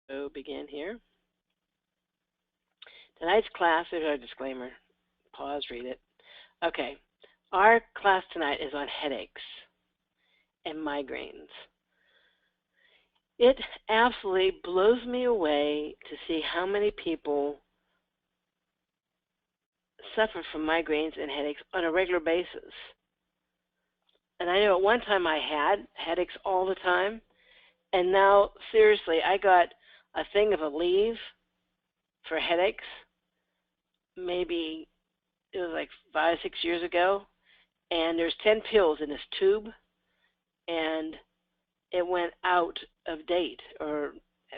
So begin here. Tonight's class, there's our disclaimer. Pause, read it. Okay. Our class tonight is on headaches and migraines. It absolutely blows me away to see how many people suffer from migraines and headaches on a regular basis. And I know at one time I had headaches all the time, and now, seriously, I got a thing of Aleve for headaches. Maybe it was like 5, 6 years ago, and there's 10 pills in this tube, and it went out of date or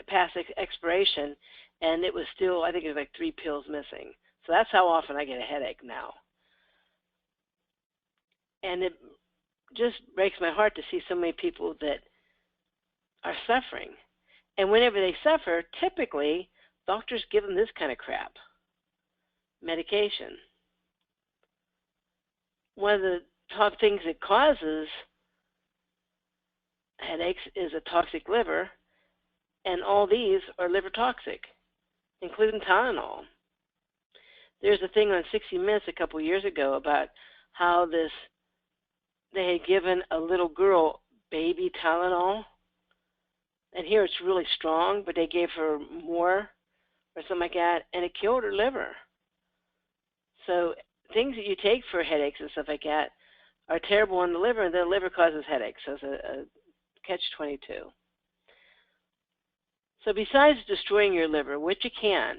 past expiration, and it was still, I think it was like 3 pills missing. So that's how often I get a headache now. And it just breaks my heart to see so many people that are suffering. And whenever they suffer, typically, doctors give them this kind of crap, medication. One of the top things that causes headaches is a toxic liver, and all these are liver toxic, including Tylenol. There's a thing on 60 Minutes a couple years ago about how they had given a little girl baby Tylenol, and here it's really strong, but they gave her more or something like that, and it killed her liver. So things that you take for headaches and stuff like that are terrible on the liver, and the liver causes headaches. So it's a catch-22. So besides destroying your liver, which you can,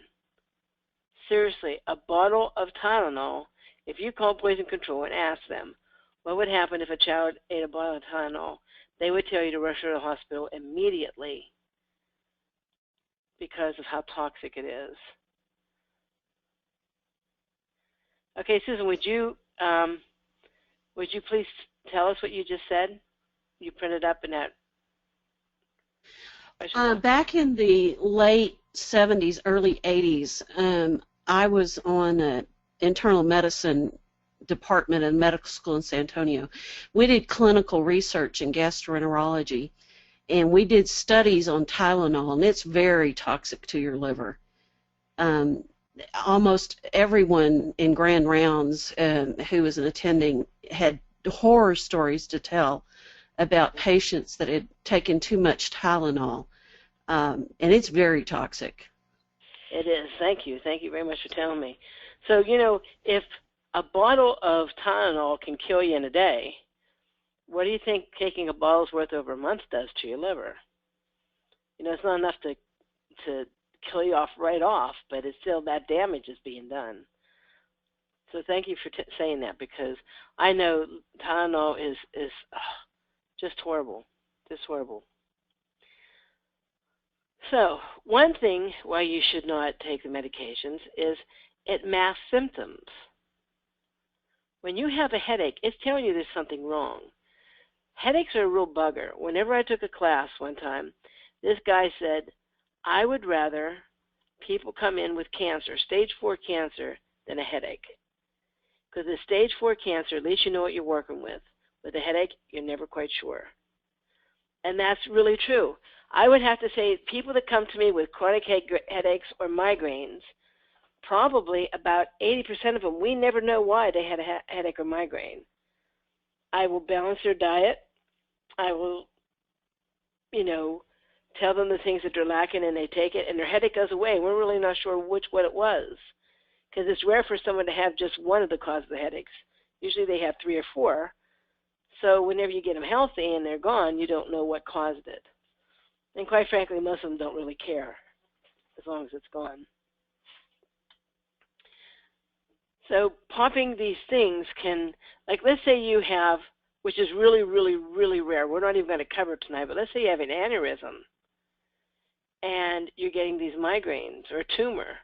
seriously, a bottle of Tylenol, if you call poison control and ask them what would happen if a child ate a bottle of Tylenol, they would tell you to rush her to the hospital immediately because of how toxic it is. Okay, Susan, would you please tell us what you just said? You printed up in that. Back in the late 70s, early 80s, I was on an internal medicine department in medical school in San Antonio. We did clinical research in gastroenterology, and we did studies on Tylenol, and it's very toxic to your liver. Almost everyone in Grand Rounds who was an attending had horror stories to tell about patients that had taken too much Tylenol, and it's very toxic. It is. Thank you. Thank you very much for telling me. So, if a bottle of Tylenol can kill you in a day, what do you think taking a bottle's worth over a month does to your liver? It's not enough to kill you right off, but it's still that damage is being done. So thank you for saying that, because I know Tylenol is just horrible, just horrible. So one thing why you should not take the medications is it masks symptoms. When you have a headache, it's telling you there's something wrong. Headaches are a real bugger. Whenever I took a class one time, this guy said, I would rather people come in with cancer, stage 4 cancer, than a headache. Because with stage 4 cancer, at least you know what you're working with. With a headache, you're never quite sure. And that's really true. I would have to say people that come to me with chronic headaches or migraines, probably about 80% of them, we never know why they had a headache or migraine. I will balance their diet. I will, tell them the things that they're lacking, and they take it, and their headache goes away. We're really not sure what it was, because it's rare for someone to have just one of the causes of the headaches. Usually they have 3 or 4. So whenever you get them healthy and they're gone, you don't know what caused it. And quite frankly, most of them don't really care as long as it's gone. So popping these things can, like let's say you have, which is really, really, really rare. We're not even going to cover it tonight, but let's say you have an aneurysm and you're getting these migraines or a tumor,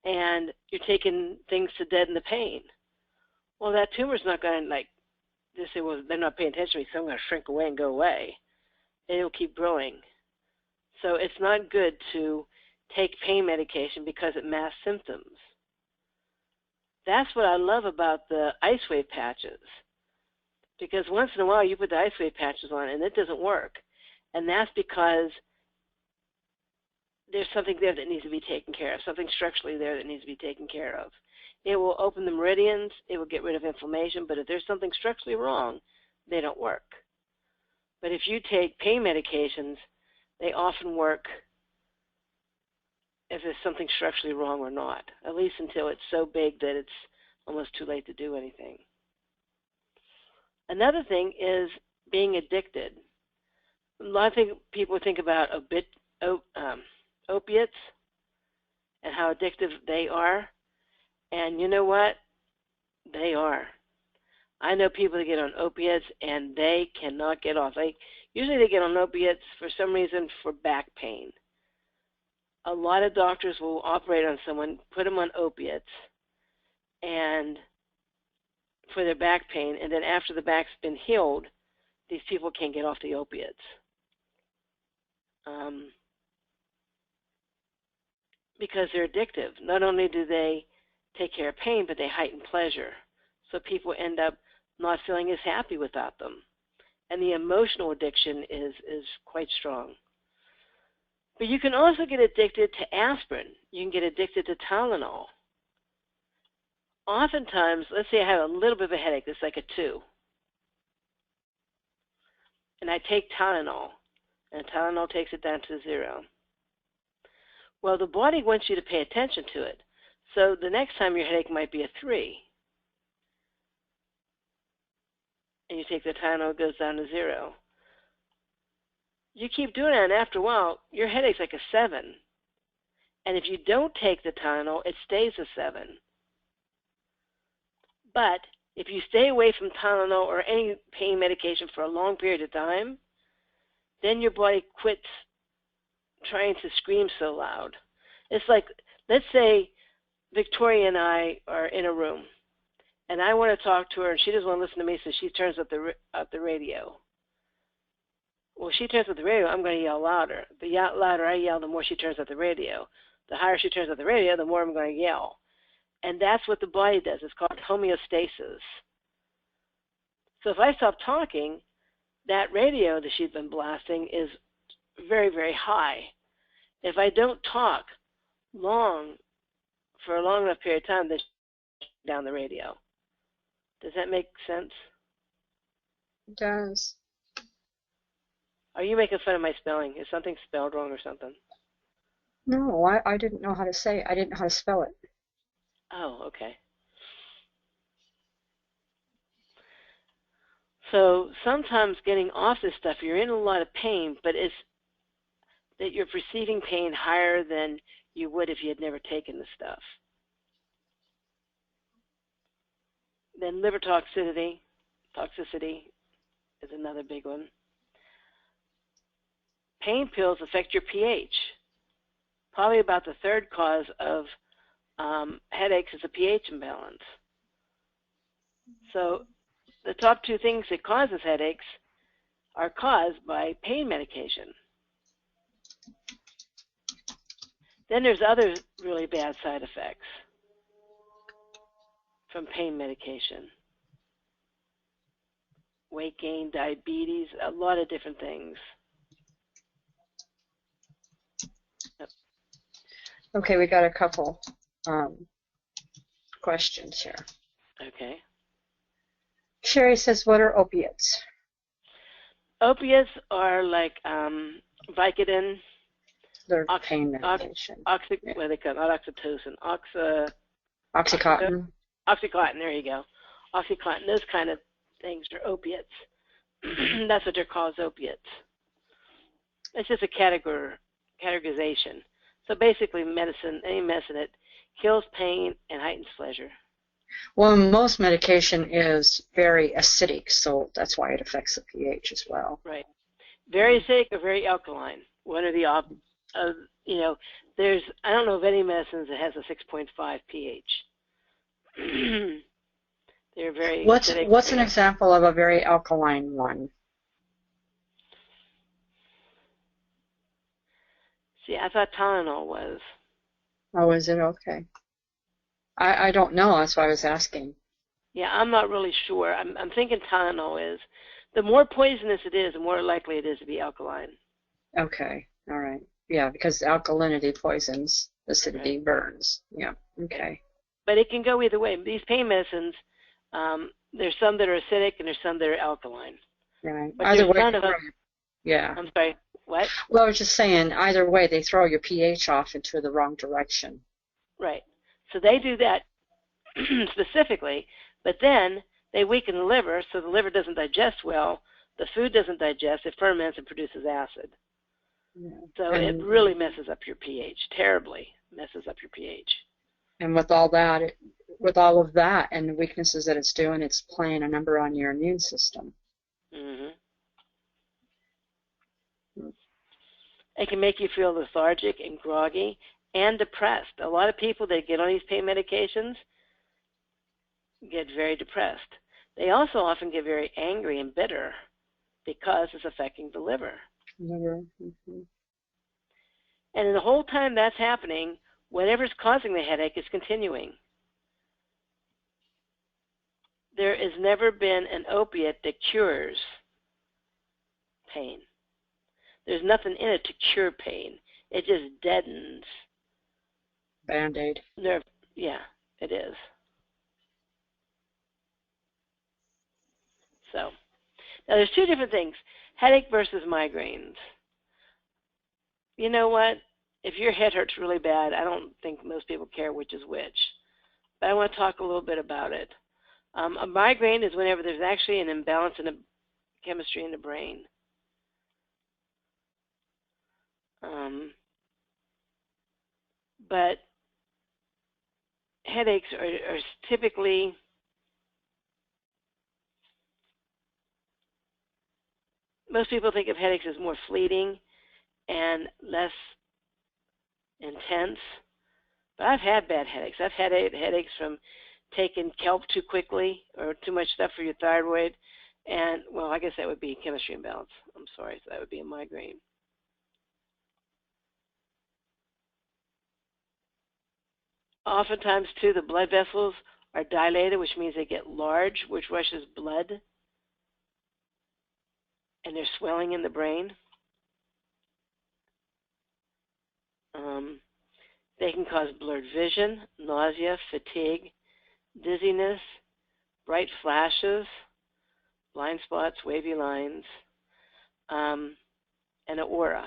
and you're taking things to deaden the pain. Well, that tumor's not going to just say, well, they're not paying attention to me, so I'm going to shrink away and go away. And it'll keep growing. So it's not good to take pain medication because it masks symptoms. That's what I love about the ice wave patches. Because once in a while you put the ice wave patches on and it doesn't work. And that's because there's something there that needs to be taken care of, something structurally there that needs to be taken care of. It will open the meridians, it will get rid of inflammation, but if there's something structurally wrong, they don't work. But if you take pain medications, they often work if there's something structurally wrong or not, at least until it's so big that it's almost too late to do anything. Another thing is being addicted. A lot of people think about opiates and how addictive they are. And you know what? They are. I know people that get on opiates and they cannot get off. Usually they get on opiates for some reason for back pain. A lot of doctors will operate on someone, put them on opiates, and for their back pain, and then after the back's been healed, these people can't get off the opiates. Because they're addictive. Not only do they take care of pain, but they heighten pleasure. So people end up not feeling as happy without them. And the emotional addiction is quite strong. But you can also get addicted to aspirin. You can get addicted to Tylenol. Oftentimes, let's say I have a little bit of a headache, it's like a 2. And I take Tylenol, and Tylenol takes it down to 0. Well, the body wants you to pay attention to it. So the next time your headache might be a 3. And you take the Tylenol, it goes down to 0. You keep doing that, and after a while, your headache's like a 7. And if you don't take the Tylenol, it stays a 7. But if you stay away from Tylenol or any pain medication for a long period of time, then your body quits trying to scream so loud. It's like, let's say Victoria and I are in a room, and I want to talk to her, and she doesn't want to listen to me, so she turns up the radio. Well, she turns up the radio, I'm going to yell louder. The louder I yell, the more she turns up the radio. The higher she turns up the radio, the more I'm going to yell. And that's what the body does. It's called homeostasis. So if I stop talking, that radio that she's been blasting is very, very high. If I don't talk for a long enough period of time, then she down the radio. Does that make sense? It does. Are you making fun of my spelling? Is something spelled wrong or something? No, I didn't know how to say it. I didn't know how to spell it. Oh, okay. So sometimes getting off this stuff, you're in a lot of pain, but it's that you're perceiving pain higher than you would if you had never taken the stuff. Then liver toxicity is another big one. Pain pills affect your pH. Probably about the third cause of headaches is a pH imbalance. So the top 2 things that causes headaches are caused by pain medication. Then there's other really bad side effects from pain medication. Weight gain, diabetes, a lot of different things. Yep. Okay, we got a couple questions here. Okay. Sherry says, what are opiates? Opiates are like Vicodin. They're pain medication. What do they call it? Not oxytocin. Oxycontin. Oxycontin, there you go. Oxycontin, those kind of things are opiates. That's what they're called, opiates. It's just a categorization. So basically any medicine that kills pain and heightens pleasure. Well, most medication is very acidic, so that's why it affects the pH as well. Right. Very acidic or very alkaline. One or the there's, I don't know of any medicines that has a 6.5 pH. They're very acidic. What's an example of a very alkaline one? See, I thought Tylenol was. Oh, is it? Okay. I don't know. That's why I was asking. Yeah, I'm not really sure. I'm thinking Tylenol is. The more poisonous it is, the more likely it is to be alkaline. Okay. All right. Yeah, because alkalinity poisons, acidity Right. burns. Yeah, okay. But it can go either way. These pain medicines, there's some that are acidic and there's some that are alkaline. Right. But Either there's way, none of them. yeah. I'm sorry, what? Well, I was just saying, either way, they throw your pH off into the wrong direction. Right. So they do that specifically, but then they weaken the liver, so the liver doesn't digest well. The food doesn't digest. It ferments and produces acid. Yeah. So it really messes up your pH, terribly messes up your pH. And with all that, with all of that and the weaknesses that it's doing, it's playing a number on your immune system. Mm-hmm. It can make you feel lethargic and groggy and depressed. A lot of people that get on these pain medications get very depressed. They also often get very angry and bitter because it's affecting the liver. Mm-hmm. And the whole time that's happening, whatever's causing the headache is continuing. There has never been an opiate that cures pain. There's nothing in it to cure pain. It just deadens. Band-Aid. Nerve. Yeah, it is. So, now there's two different things, headache versus migraines. You know what? If your head hurts really bad, I don't think most people care which is which. But I want to talk a little bit about it. A migraine is whenever there's actually an imbalance in the chemistry in the brain. But headaches are typically most people think of headaches as more fleeting and less intense. But I've had bad headaches. I've had headaches from taking kelp too quickly or too much stuff for your thyroid. And, well, I guess that would be chemistry imbalance. I'm sorry, so that would be a migraine. Oftentimes, too, the blood vessels are dilated, which means they get large, which rushes blood, and there's swelling in the brain. They can cause blurred vision, nausea, fatigue, dizziness, bright flashes, blind spots, wavy lines, and an aura.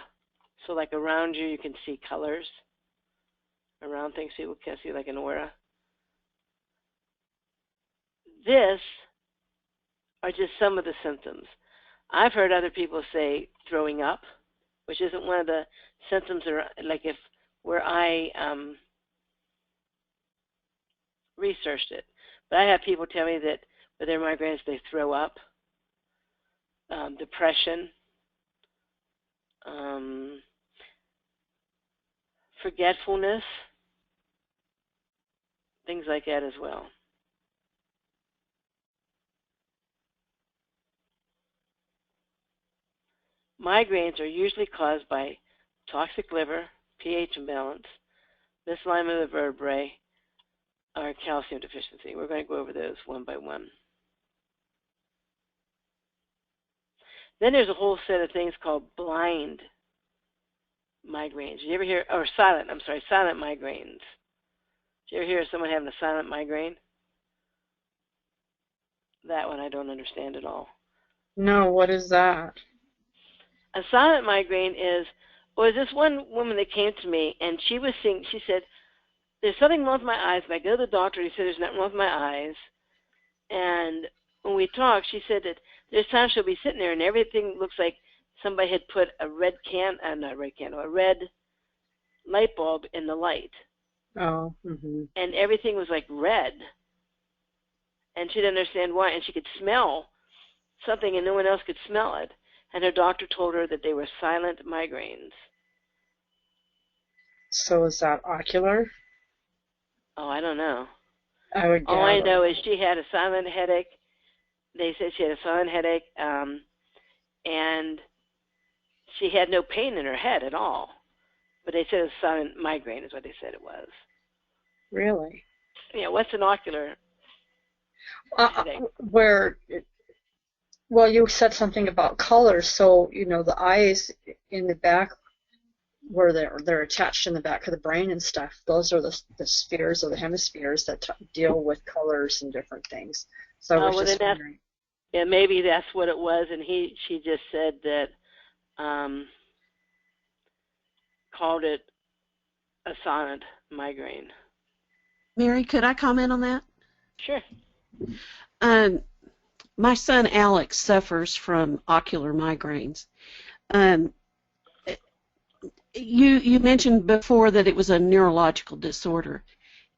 So like around you, you can see colors. Around things, people can see like an aura. This are just some of the symptoms. I've heard other people say throwing up, which isn't one of the symptoms, or like if where I researched it. But I have people tell me that with their migraines they throw up, depression, forgetfulness, things like that as well. Migraines are usually caused by toxic liver, pH imbalance, misalignment of the vertebrae, or calcium deficiency. We're going to go over those one by one. Then there's a whole set of things called blind migraines. Did you ever hear, or silent migraines. Did you ever hear of someone having a silent migraine? That one I don't understand at all. No, what is that? A silent migraine is, well, there's this one woman that came to me, and she was seeing, she said, there's something wrong with my eyes. And I go to the doctor, and he said, there's nothing wrong with my eyes. And when we talked, she said that there's times she'll be sitting there, and everything looks like somebody had put a red a red light bulb in the light. Oh, mm-hmm. And everything was like red. And she didn't understand why. And she could smell something, and no one else could smell it. And her doctor told her that they were silent migraines. So is that ocular? Oh, I don't know. I would gather. All I know is she had a silent headache. They said she had a silent headache, and she had no pain in her head at all. But they said it was silent migraine is what they said it was. Really? Yeah, what's an ocular headache? Well, you said something about color, so, the eyes in the back where they're attached in the back of the brain and stuff. Those are the spheres or the hemispheres that deal with colors and different things. So I was well, just then wondering. yeah, maybe that's what it was, and she just said that, called it a sonnet migraine. Mary, could I comment on that? Sure. My son Alex suffers from ocular migraines. Um, you mentioned before that it was a neurological disorder,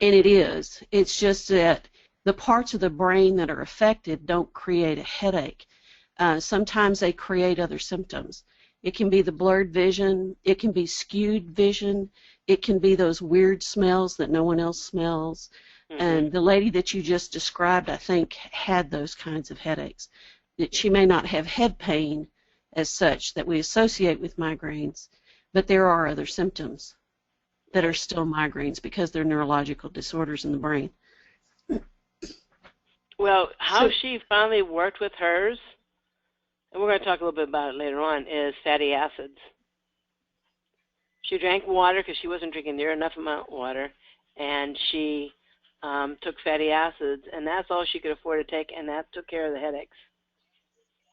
and it is. It's just that the parts of the brain that are affected don't create a headache. Sometimes they create other symptoms. It can be the blurred vision, it can be skewed vision, it can be those weird smells that no one else smells. And the lady that you just described, I think, had those kinds of headaches. That she may not have head pain as such that we associate with migraines, but there are other symptoms that are still migraines because they're neurological disorders in the brain. Well, how she finally worked with hers, and we're going to talk a little bit about it later on, is fatty acids. She drank water because she wasn't drinking near enough amount of water, and she took fatty acids, and that's all she could afford to take, and that took care of the headaches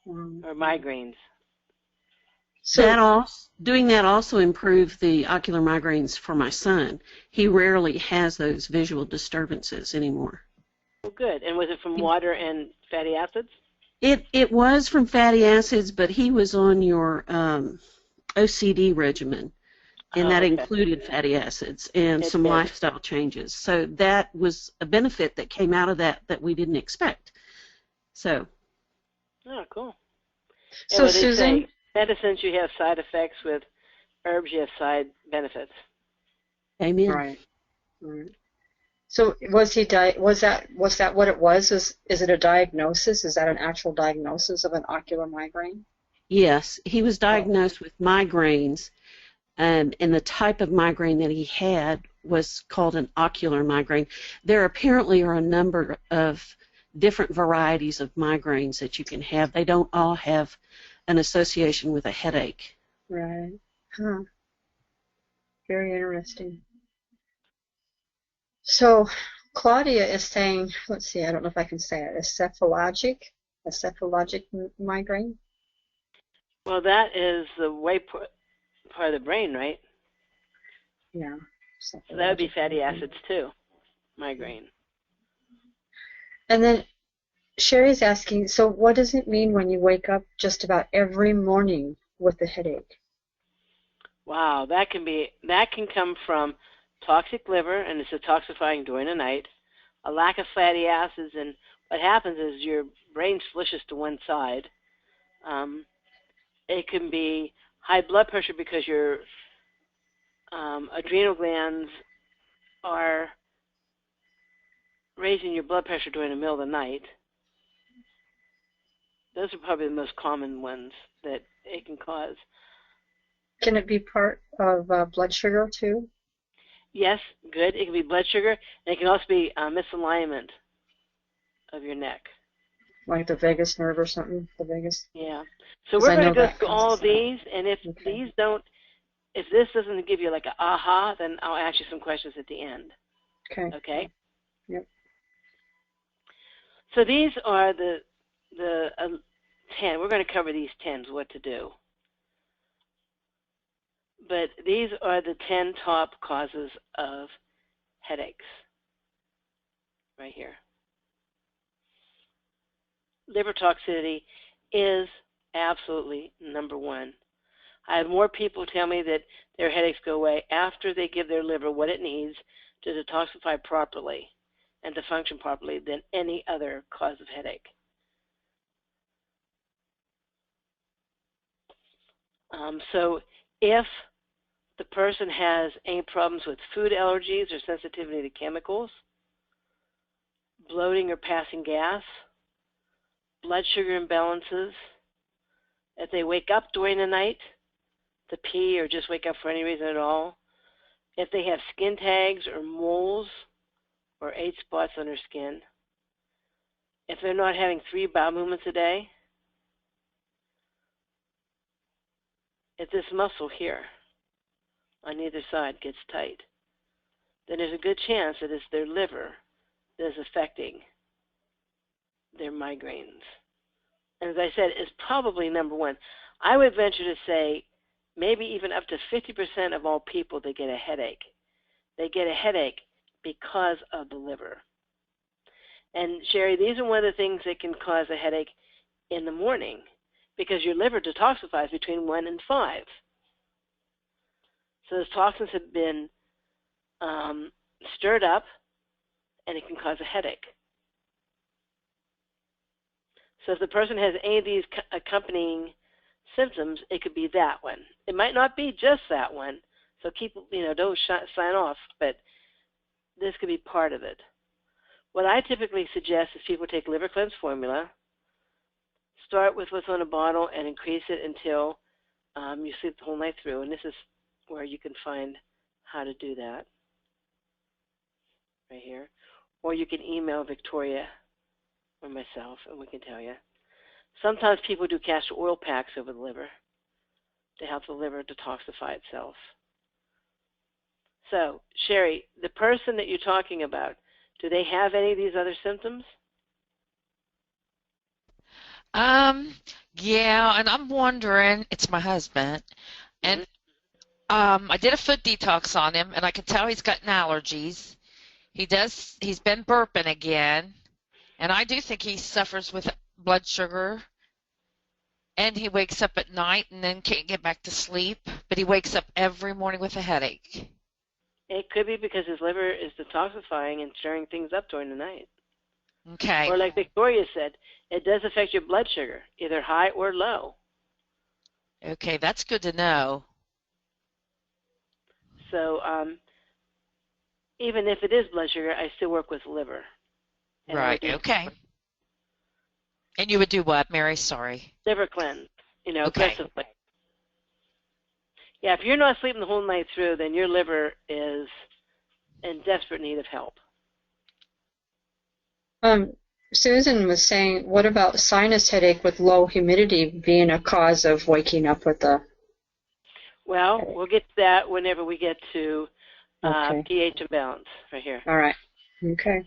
or migraines. So doing that also improved the ocular migraines for my son. He rarely has those visual disturbances anymore. Well, good. And was it from water and fatty acids? It was from fatty acids, but he was on your OCD regimen, and that included fatty acids and some lifestyle changes. So that was a benefit that came out of that we didn't expect. So. Oh, cool. So, Susan, medicines, you have side effects. With herbs, you have side benefits. Amen. Right. So was that what it was? Is it a diagnosis? Is that an actual diagnosis of an ocular migraine? Yes, he was diagnosed with migraines, and the type of migraine that he had was called an ocular migraine. There apparently are a number of different varieties of migraines that you can have. They don't all have an association with a headache. Right. Huh. Very interesting. So Claudia is saying, let's see, I don't know if I can say it, a cephalogic migraine? Well, that is the way part of the brain, right? Yeah. So that would be fatty acids too, migraine. And then Sherry's asking, so what does it mean when you wake up just about every morning with a headache? Wow, that can come from toxic liver, and it's detoxifying during the night, a lack of fatty acids, and what happens is your brain slishes to one side. It can be high blood pressure because your adrenal glands are raising your blood pressure during the middle of the night. Those are probably the most common ones that it can cause. Can it be part of blood sugar too? Yes, good. It can be blood sugar, and it can also be misalignment of your neck. Like the vagus nerve or something? The vagus? Yeah. So we're going to go through all these, and if this doesn't give you like an aha, then I'll ask you some questions at the end. Okay. Okay? Yep. So these are the 10. We're going to cover these 10s, what to do. But these are the 10 top causes of headaches right here. Liver toxicity is absolutely number one. I have more people tell me that their headaches go away after they give their liver what it needs to detoxify properly and to function properly than any other cause of headache. So if the person has any problems with food allergies or sensitivity to chemicals, bloating or passing gas, blood sugar imbalances, if they wake up during the night to pee or just wake up for any reason at all, if they have skin tags or moles or 8 spots on their skin, if they're not having 3 bowel movements a day, if this muscle here on either side gets tight, then there's a good chance that it's their liver that is affecting their migraines. And as I said, it's probably number one. I would venture to say maybe even up to 50% of all people that get a headache, they get a headache because of the liver. And Sherry, these are one of the things that can cause a headache in the morning because your liver detoxifies between 1 and 5. So those toxins have been stirred up, and it can cause a headache. So if the person has any of these accompanying symptoms, it could be that one. It might not be just that one, so keep, don't sign off, but this could be part of it. What I typically suggest is people take Liver Cleanse formula, start with what's on a bottle, and increase it until you sleep the whole night through, and this is where you can find how to do that, right here. Or you can email Victoria or myself, and we can tell you. Sometimes people do castor oil packs over the liver to help the liver detoxify itself. So, Sherry, the person that you're talking about, do they have any of these other symptoms? Yeah, and I'm wondering, it's my husband, and I did a foot detox on him, and I can tell he's gotten allergies. He's been burping again, and I do think he suffers with blood sugar, and he wakes up at night and then can't get back to sleep, but he wakes up every morning with a headache. It could be because his liver is detoxifying and stirring things up during the night. Okay. Or like Victoria said, it does affect your blood sugar, either high or low. Okay, that's good to know. So even if it is blood sugar, I still work with liver. Right, okay. And you would do what, Mary? Sorry. Liver cleanse, Okay. aggressively. Yeah, if you're not sleeping the whole night through, then your liver is in desperate need of help. Susan was saying, what about sinus headache with low humidity being a cause of waking up with the... Well, we'll get to that whenever we get to Okay. pH imbalance, right here. All right. Okay.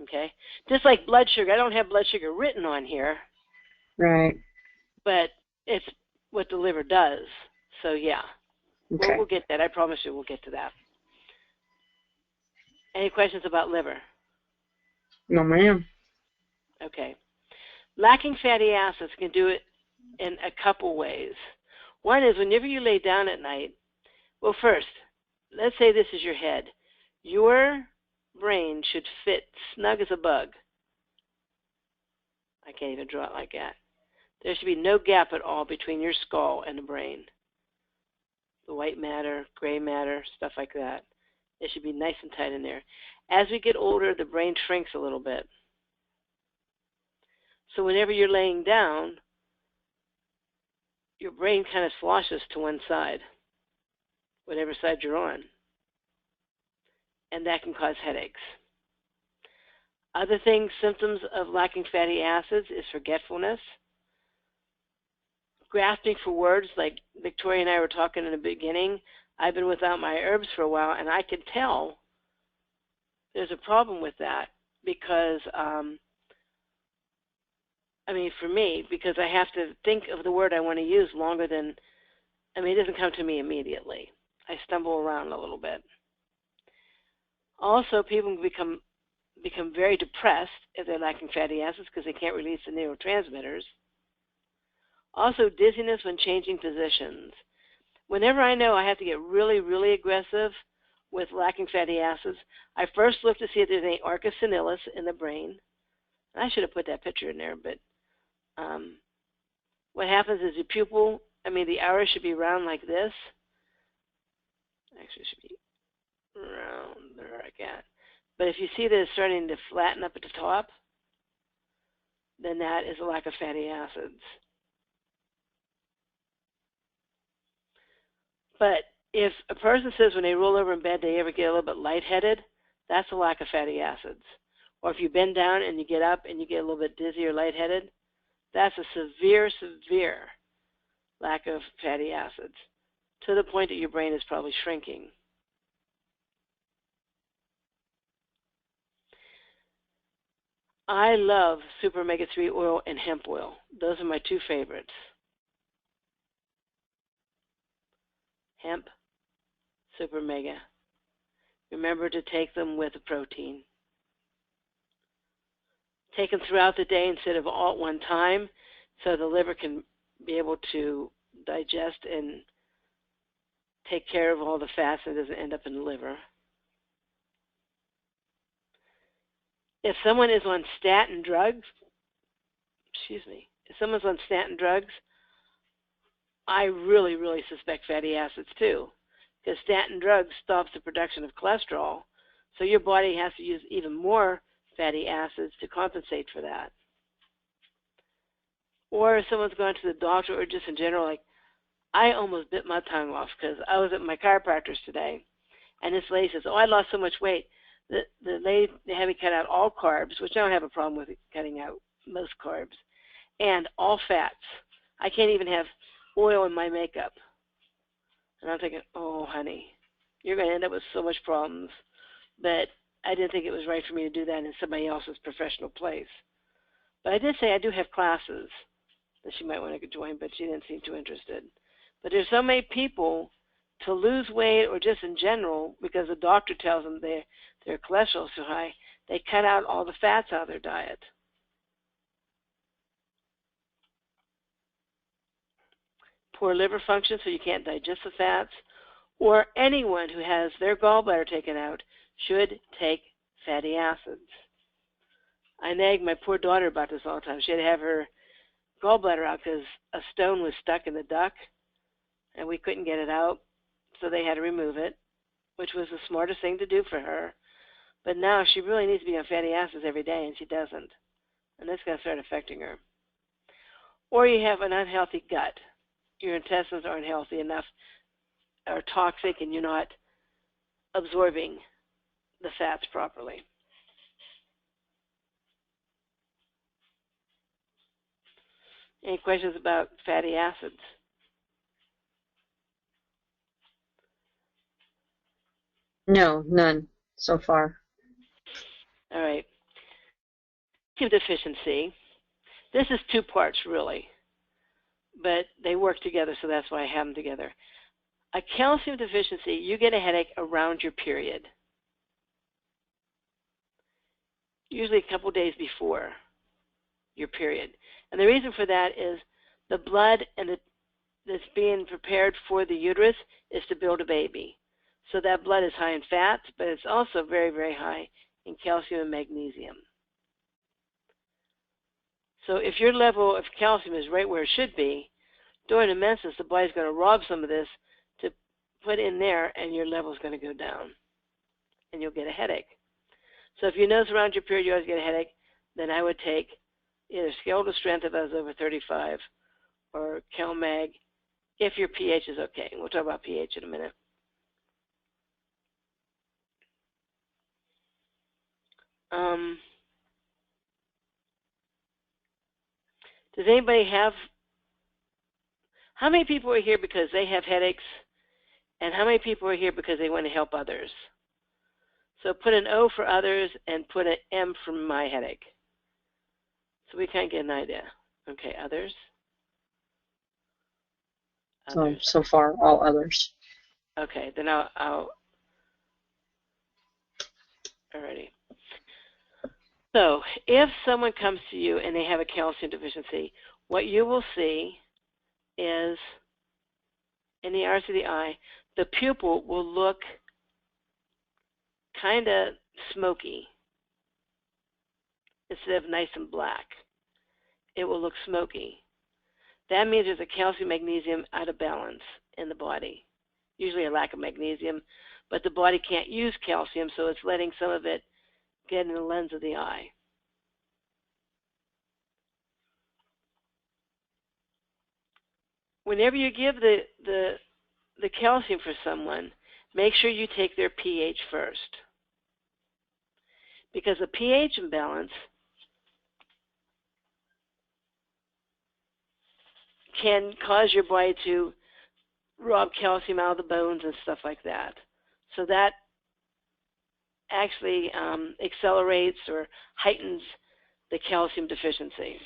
Okay? Just like blood sugar, I don't have blood sugar written on here, Right. but it's what the liver does. So, yeah, Okay. we'll get that. I promise you we'll get to that. Any questions about liver? No, ma'am. Okay. Lacking fatty acids can do it in a couple ways. One is whenever you lay down at night, well, first, let's say this is your head. Your brain should fit snug as a bug. I can't even draw it like that. There should be no gap at all between your skull and the brain. The white matter, gray matter, stuff like that. It should be nice and tight in there. As we get older, the brain shrinks a little bit. So whenever you're laying down, your brain kind of sloshes to one side, whatever side you're on. And that can cause headaches. Other things, symptoms of lacking fatty acids is forgetfulness. Grasping for words, like Victoria and I were talking in the beginning. I've been without my herbs for a while, and I can tell there's a problem with that because, for me, because I have to think of the word I want to use longer than, it doesn't come to me immediately. I stumble around a little bit. Also, people become very depressed if they're lacking fatty acids because they can't release the neurotransmitters. Also, dizziness when changing positions. Whenever I know I have to get really, really aggressive with lacking fatty acids, I first look to see if there's any arcus senilis in the brain. I should have put that picture in there, but what happens is the pupil, the iris should be round like this. Actually, it should be round there again. But if you see that it's starting to flatten up at the top, then that is a lack of fatty acids. But if a person says when they roll over in bed they ever get a little bit lightheaded, that's a lack of fatty acids. Or if you bend down and you get up and you get a little bit dizzy or lightheaded, that's a severe, severe lack of fatty acids. to the point that your brain is probably shrinking. I love super omega-3 oil and hemp oil. Those are my two favorites. Hemp, super omega. Remember to take them with a protein. Take them throughout the day instead of all at one time, so the liver can be able to digest and take care of all the fats and doesn't end up in the liver. If someone is on statin drugs, if someone's on statin drugs, I really, really suspect fatty acids too, because statin drugs stops the production of cholesterol, so your body has to use even more fatty acids to compensate for that. Or if someone's gone to the doctor, or just in general, like I almost bit my tongue off because I was at my chiropractor's today, and this lady says, "Oh, I lost so much weight." The lady had me cut out all carbs, which I don't have a problem with cutting out most carbs, and all fats. I can't even have oil in my makeup. And I'm thinking, oh, honey, you're going to end up with so much problems. But I didn't think it was right for me to do that in somebody else's professional place. But I did say I do have classes that she might want to join, but she didn't seem too interested. But there's so many people to lose weight or just in general, because the doctor tells them their cholesterol is so high, they cut out all the fats out of their diet. Poor liver function, so you can't digest the fats. Or anyone who has their gallbladder taken out should take fatty acids. I nag my poor daughter about this all the time. She had to have her gallbladder out because a stone was stuck in the duct, and we couldn't get it out, so they had to remove it, which was the smartest thing to do for her. But now she really needs to be on fatty acids every day, and she doesn't. And that's going to start affecting her. Or you have an unhealthy gut. Your intestines aren't healthy enough, are toxic, and you're not absorbing the fats properly. Any questions about fatty acids? No, none so far. All right. Calcium deficiency. This is two parts, really, but they work together, so that's why I have them together. A calcium deficiency, you get a headache around your period, usually a couple days before your period. And the reason for that is the blood that's being prepared for the uterus is to build a baby. So that blood is high in fats, but it's also very, very high in calcium and magnesium. So if your level of calcium is right where it should be, during the menses, the body's going to rob some of this to put in there, and your level is going to go down, and you'll get a headache. So if you notice around your period you always get a headache, then I would take either skeletal strength if I was over 35 or CalMag if your pH is okay. And we'll talk about pH in a minute. Does anybody have, how many people are here because they have headaches, and how many people are here because they want to help others? So put an O for others and put an M for my headache. So we kind of get an idea. Okay, others? Others. So far, all others. Okay, then I'll alrighty. So if someone comes to you and they have a calcium deficiency, what you will see is in the arch of the eye, the pupil will look kind of smoky instead of nice and black. It will look smoky. That means there's a calcium-magnesium out of balance in the body, usually a lack of magnesium, but the body can't use calcium, so it's letting some of it get in the lens of the eye. Whenever you give the calcium for someone, make sure you take their pH first. Because a pH imbalance can cause your body to rob calcium out of the bones and stuff like that. So that actually accelerates or heightens the calcium deficiency.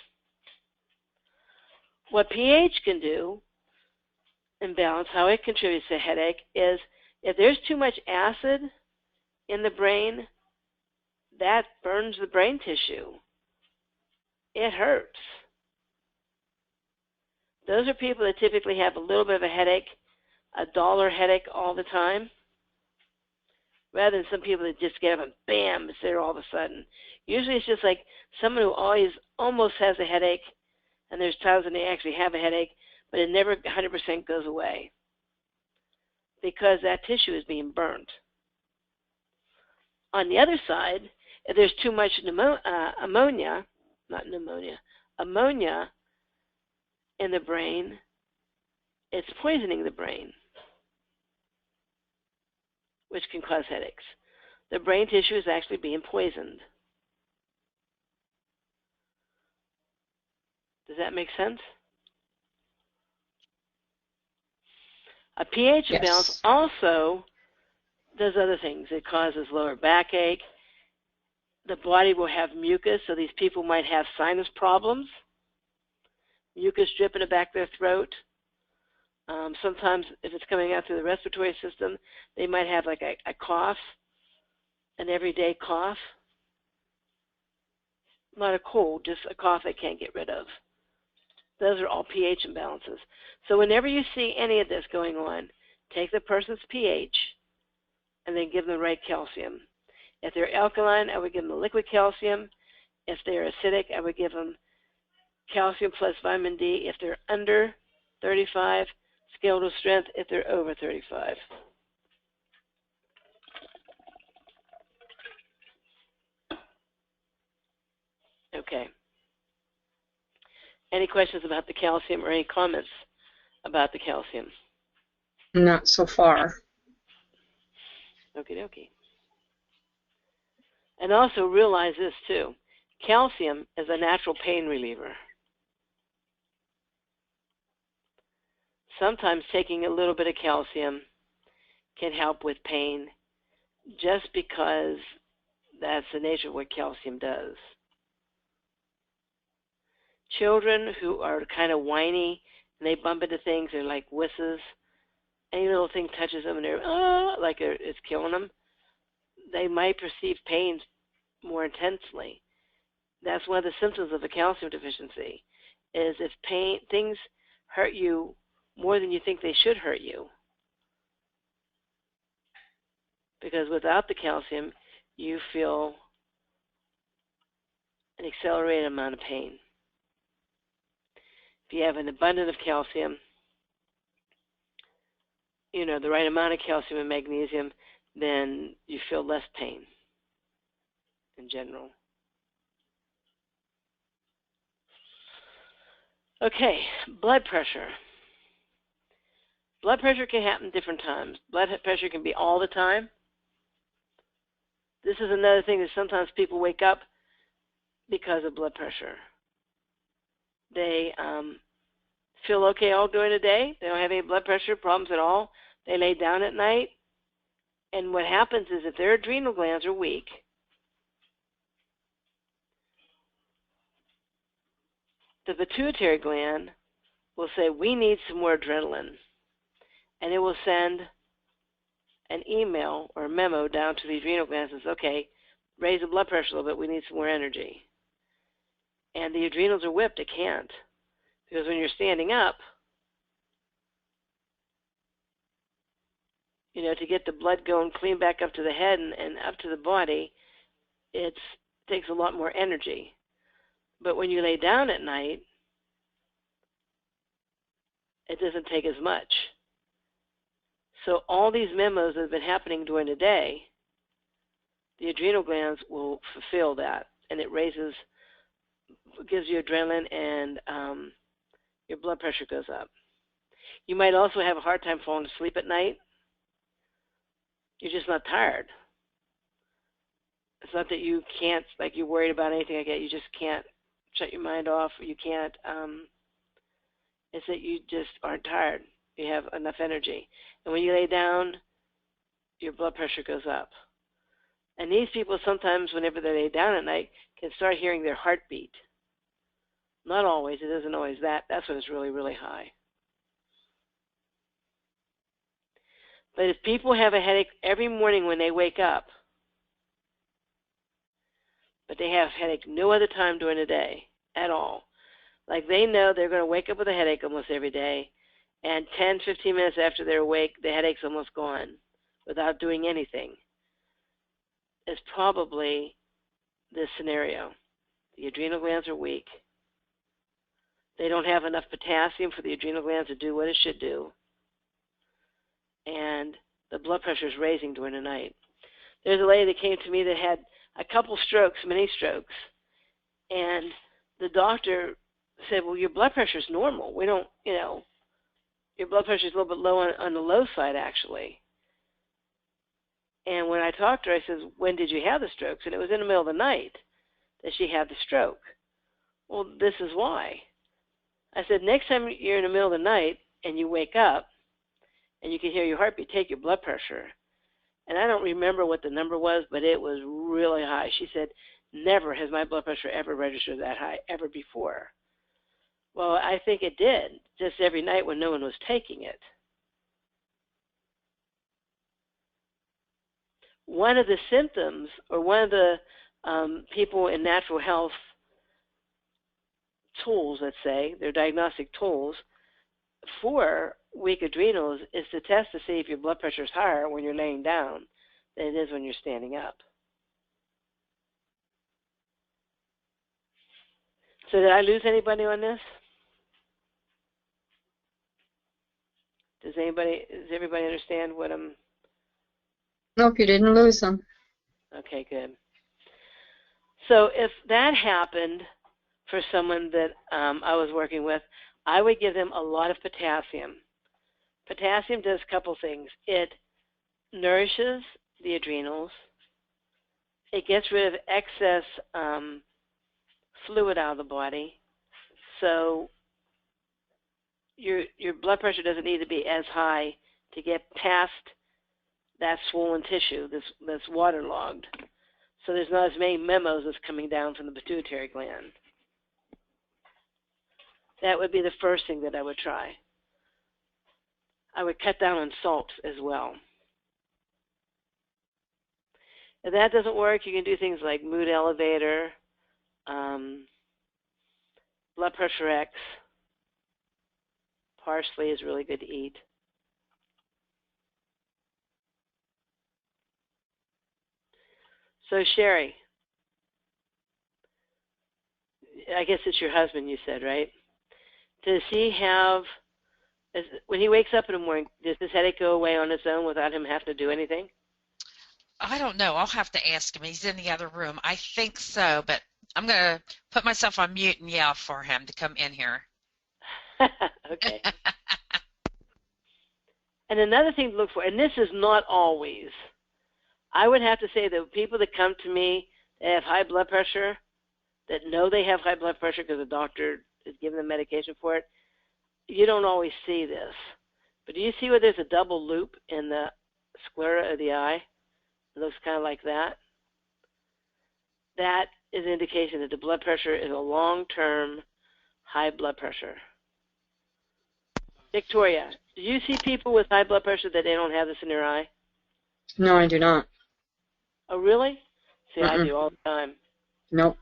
What pH can do, imbalance, how it contributes to headache, is if there's too much acid in the brain, that burns the brain tissue. It hurts. Those are people that typically have a little bit of a headache, a duller headache all the time, rather than some people that just get up and bam, it's there all of a sudden. Usually it's just like someone who always almost has a headache, and there's times when they actually have a headache, but it never 100% goes away because that tissue is being burnt. On the other side, if there's too much ammonia in the brain, it's poisoning the brain, which can cause headaches. The brain tissue is actually being poisoned. Does that make sense? A pH imbalance also does other things. It causes lower backache. The body will have mucus, so these people might have sinus problems, mucus drip in the back of their throat. Sometimes if it's coming out through the respiratory system, they might have like a cough, an everyday cough. Not a cold, just a cough they can't get rid of. Those are all pH imbalances. So whenever you see any of this going on, take the person's pH and then give them the right calcium. If they're alkaline, I would give them the liquid calcium. If they're acidic, I would give them calcium plus vitamin D. If they're under 35, skeletal strength. If they're over 35. Okay. Any questions about the calcium or any comments about the calcium? Not so far. Okie dokie. And also realize this too. Calcium is a natural pain reliever. Sometimes taking a little bit of calcium can help with pain just because that's the nature of what calcium does. Children who are kind of whiny and they bump into things, they're like wusses. Any little thing touches them and they're, like it's killing them. They might perceive pain more intensely. That's one of the symptoms of a calcium deficiency, is if things hurt you more than you think they should hurt you. Because without the calcium, you feel an accelerated amount of pain. If you have an abundance of calcium, the right amount of calcium and magnesium, then you feel less pain in general. Okay, blood pressure. Blood pressure can happen different times. Blood pressure can be all the time. This is another thing that sometimes people wake up because of blood pressure. They feel okay all during the day. They don't have any blood pressure problems at all. They lay down at night. And what happens is if their adrenal glands are weak, the pituitary gland will say, we need some more adrenaline. And it will send an email or a memo down to the adrenal glands and says, okay, raise the blood pressure a little bit, we need some more energy. And the adrenals are whipped, it can't. Because when you're standing up, to get the blood going clean back up to the head and up to the body, it takes a lot more energy. But when you lay down at night, it doesn't take as much. So all these memos that have been happening during the day, the adrenal glands will fulfill that, and it gives you adrenaline, and your blood pressure goes up. You might also have a hard time falling asleep at night. You're just not tired. It's not that you can't, like you're worried about anything like that. You just can't shut your mind off. You can't. It's that you just aren't tired. you have enough energy. And when you lay down, your blood pressure goes up. And these people sometimes, whenever they lay down at night, can start hearing their heartbeat. Not always. It isn't always that. That's when it's really, really high. But if people have a headache every morning when they wake up, but they have headache no other time during the day at all, like they know they're going to wake up with a headache almost every day, and 10, 15 minutes after they're awake, the headache's almost gone without doing anything, it's probably this scenario. The adrenal glands are weak. They don't have enough potassium for the adrenal glands to do what it should do. And the blood pressure is raising during the night. There's a lady that came to me that had a couple strokes, mini strokes, and the doctor said, well, your blood pressure is normal. We don't, your blood pressure is a little bit low on the low side, actually. And when I talked to her, I said, when did you have the strokes? And it was in the middle of the night that she had the stroke. Well, this is why. I said, next time you're in the middle of the night and you wake up and you can hear your heartbeat, take your blood pressure. And I don't remember what the number was, but it was really high. She said, never has my blood pressure ever registered that high, ever before. Well, I think it did, just every night when no one was taking it. One of the symptoms, or one of the people in natural health tools, let's say, their diagnostic tools for weak adrenals is to test to see if your blood pressure is higher when you're laying down than it is when you're standing up. So did I lose anybody on this? Does everybody understand what I'm... Nope, you didn't lose them. Okay, good. So if that happened for someone that I was working with, I would give them a lot of potassium. Potassium does a couple things. It nourishes the adrenals. It gets rid of excess fluid out of the body. So your blood pressure doesn't need to be as high to get past that swollen tissue that's waterlogged. So there's not as many memos that's coming down from the pituitary gland. That would be the first thing that I would try. I would cut down on salt as well. If that doesn't work, you can do things like mood elevator, blood pressure X. Parsley is really good to eat. So Sherry, I guess it's your husband you said, right? Does he have, when he wakes up in the morning, does his headache go away on its own without him having to do anything? I don't know. I'll have to ask him. He's in the other room. I think so, but I'm going to put myself on mute and yell for him to come in here. Okay. And another thing to look for, and this is not always, I would have to say that people that come to me that have high blood pressure, that know they have high blood pressure because the doctor is giving them medication for it, you don't always see this. But do you see where there's a double loop in the sclera of the eye? It looks kind of like that. That is an indication that the blood pressure is a long-term high blood pressure. Victoria, do you see people with high blood pressure that they don't have this in their eye? No, I do not. Oh, really? See, I do all the time. Nope.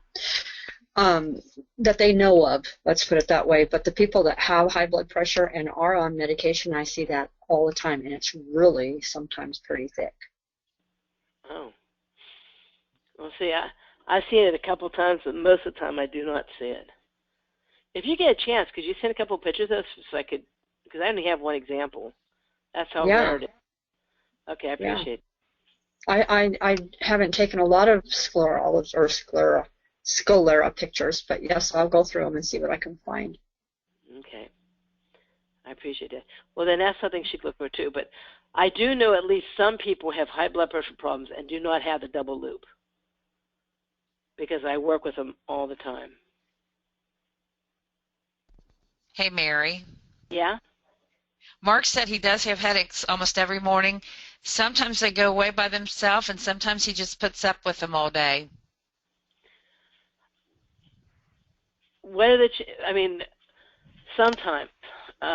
That they know of, let's put it that way. But the people that have high blood pressure and are on medication, I see that all the time, and it's really sometimes pretty thick. Oh. Well, see, I've seen it a couple of times, but most of the time I do not see it. If you get a chance, could you send a couple of pictures of us so I could, because I only have one example. That's how rare it is. Okay, I appreciate it. I haven't taken a lot of sclera pictures, but yes, I'll go through them and see what I can find. Okay. I appreciate it. Well, then that's something she'd look for too. But I do know at least some people have high blood pressure problems and do not have the double loop because I work with them all the time. Hey, Mary. Yeah? Mark said he does have headaches almost every morning. Sometimes they go away by themselves, and sometimes he just puts up with them all day. What are the? Sometimes.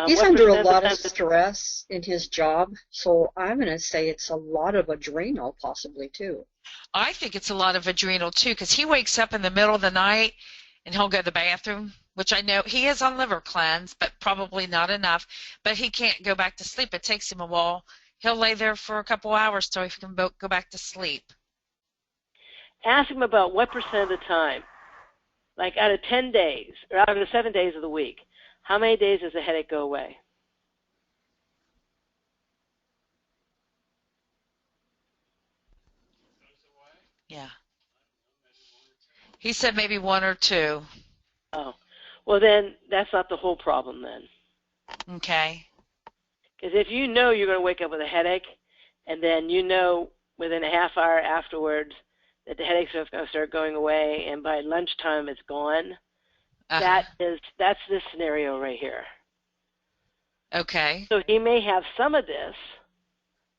He's What under a percent of lot the of time? stress in his job, so I'm going to say it's a lot of adrenal possibly too. I think it's a lot of adrenal too, because he wakes up in the middle of the night and he'll go to the bathroom, which I know he is on liver cleanse, but probably not enough. But he can't go back to sleep. It takes him a while. He'll lay there for a couple hours so he can go back to sleep. Ask him about what percent of the time, like out of 10 days, or out of the 7 days of the week, how many days does the headache go away? Yeah. He said maybe 1 or 2. Oh, well then that's not the whole problem then. Okay. Because if you know you're going to wake up with a headache, and then you know within a half hour afterwards that the headaches are going to start going away, and by lunchtime it's gone, that's this scenario right here. Okay. So he may have some of this,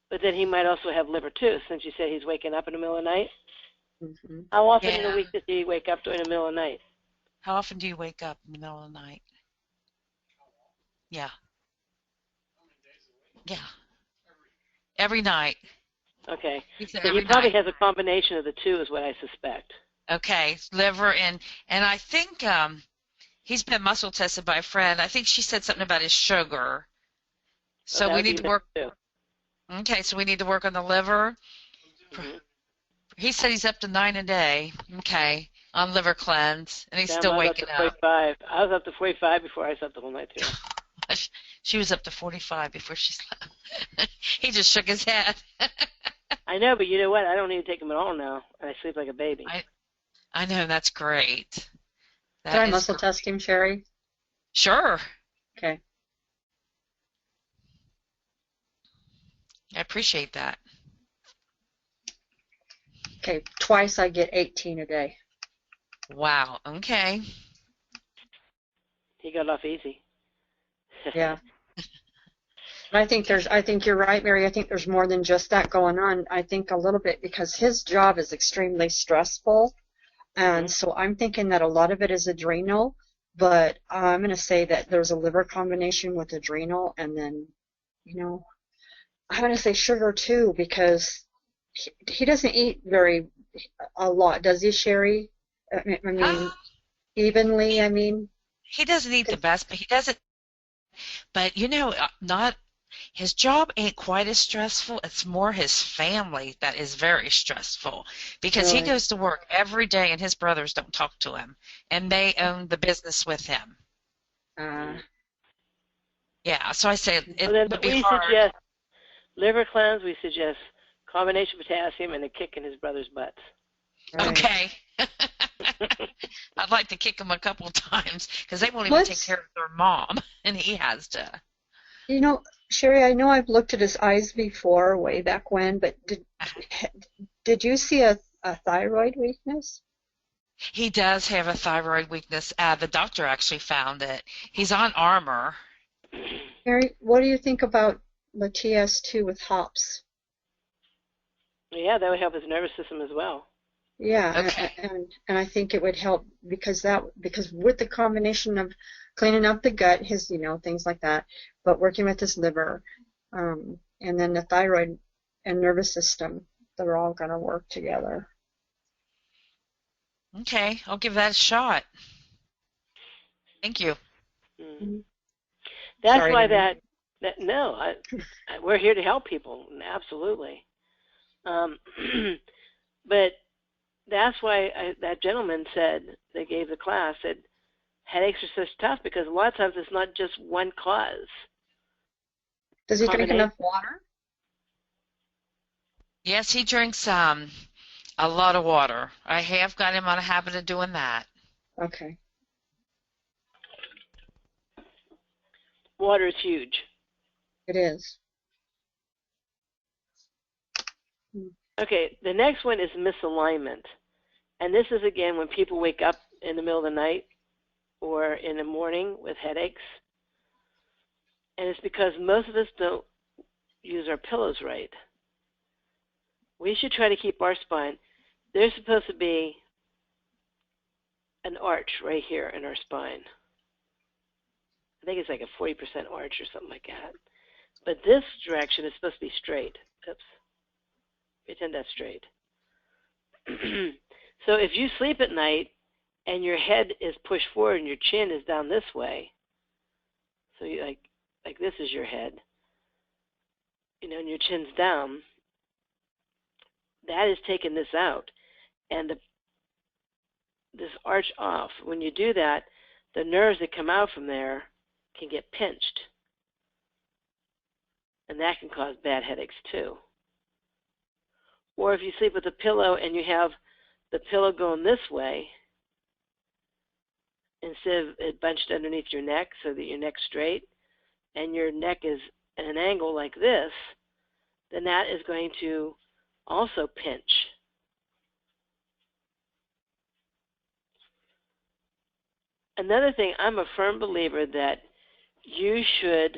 but then he might also have liver too, since you said he's waking up in the middle of the night. Mm-hmm. How often in a week does he wake up during the middle of the night? How often do you wake up in the middle of the night? Yeah. Yeah. Every night. Okay. So he probably has a combination of the two is what I suspect. Okay. Liver and I think he's been muscle tested by a friend. I think she said something about his sugar. So we need to work. Too. Okay, so we need to work on the liver. Mm-hmm. He said he's up to 9 a day. Okay, on liver cleanse, and he's still waking up. 45. I was up to 45 before I slept the whole night too. She was up to 45 before she slept. He just shook his head. I know, but you know what? I don't need to take them at all now, and I sleep like a baby. I know, that's great. Can I muscle test him, Sherry? Sure. Okay. I appreciate that. Okay, twice I get 18 a day. Wow, okay. He got off easy. Yeah. I think you're right, Mary. I think there's more than just that going on. I think a little bit because his job is extremely stressful. And so I'm thinking that a lot of it is adrenal, but I'm going to say that there's a liver combination with adrenal, and then, I'm going to say sugar too, because he doesn't eat a lot, does he, Sherry? I mean, evenly, I mean. He doesn't eat the best, but he doesn't. But, his job ain't quite as stressful. It's more his family that is very stressful because he goes to work every day and his brothers don't talk to him, and they own the business with him. Yeah, so I say it would be hard. Suggest liver cleanse. We suggest combination potassium and a kick in his brother's butts. Right. Okay. I'd like to kick him a couple times because they won't even take care of their mom, and he has to. Sherry, I know I've looked at his eyes before, way back when, but did you see a thyroid weakness? He does have a thyroid weakness. The doctor actually found it. He's on Armour. Sherry, what do you think about the TS2 with hops? Yeah, that would help his nervous system as well. Yeah, okay. and I think it would help because with the combination of cleaning up the gut, his things like that, but working with his liver, and then the thyroid and nervous system, they're all going to work together. Okay, I'll give that a shot. Thank you. Mm-hmm. That's why we're here to help people, absolutely. But that's why that gentleman said, they gave the class, said headaches are such tough because a lot of times it's not just one cause. Does he drink enough water? Yes, he drinks a lot of water. I have got him on a habit of doing that. Okay. Water is huge. It is. Okay, the next one is misalignment. And this is, again, when people wake up in the middle of the night or in the morning with headaches. And it's because most of us don't use our pillows right. We should try to keep our spine. There's supposed to be an arch right here in our spine. I think it's like a 40% arch or something like that. But this direction is supposed to be straight. Oops. Pretend that's straight. So if you sleep at night and your head is pushed forward and your chin is down this way, so you like this is your head, you know, and your chin's down, that is taking this out. And this arch off. When you do that, the nerves that come out from there can get pinched. And that can cause bad headaches too. Or if you sleep with a pillow and you have the pillow going this way, instead of it bunched underneath your neck so that your neck's straight, and your neck is at an angle like this, then that is going to also pinch. Another thing, I'm a firm believer that you should,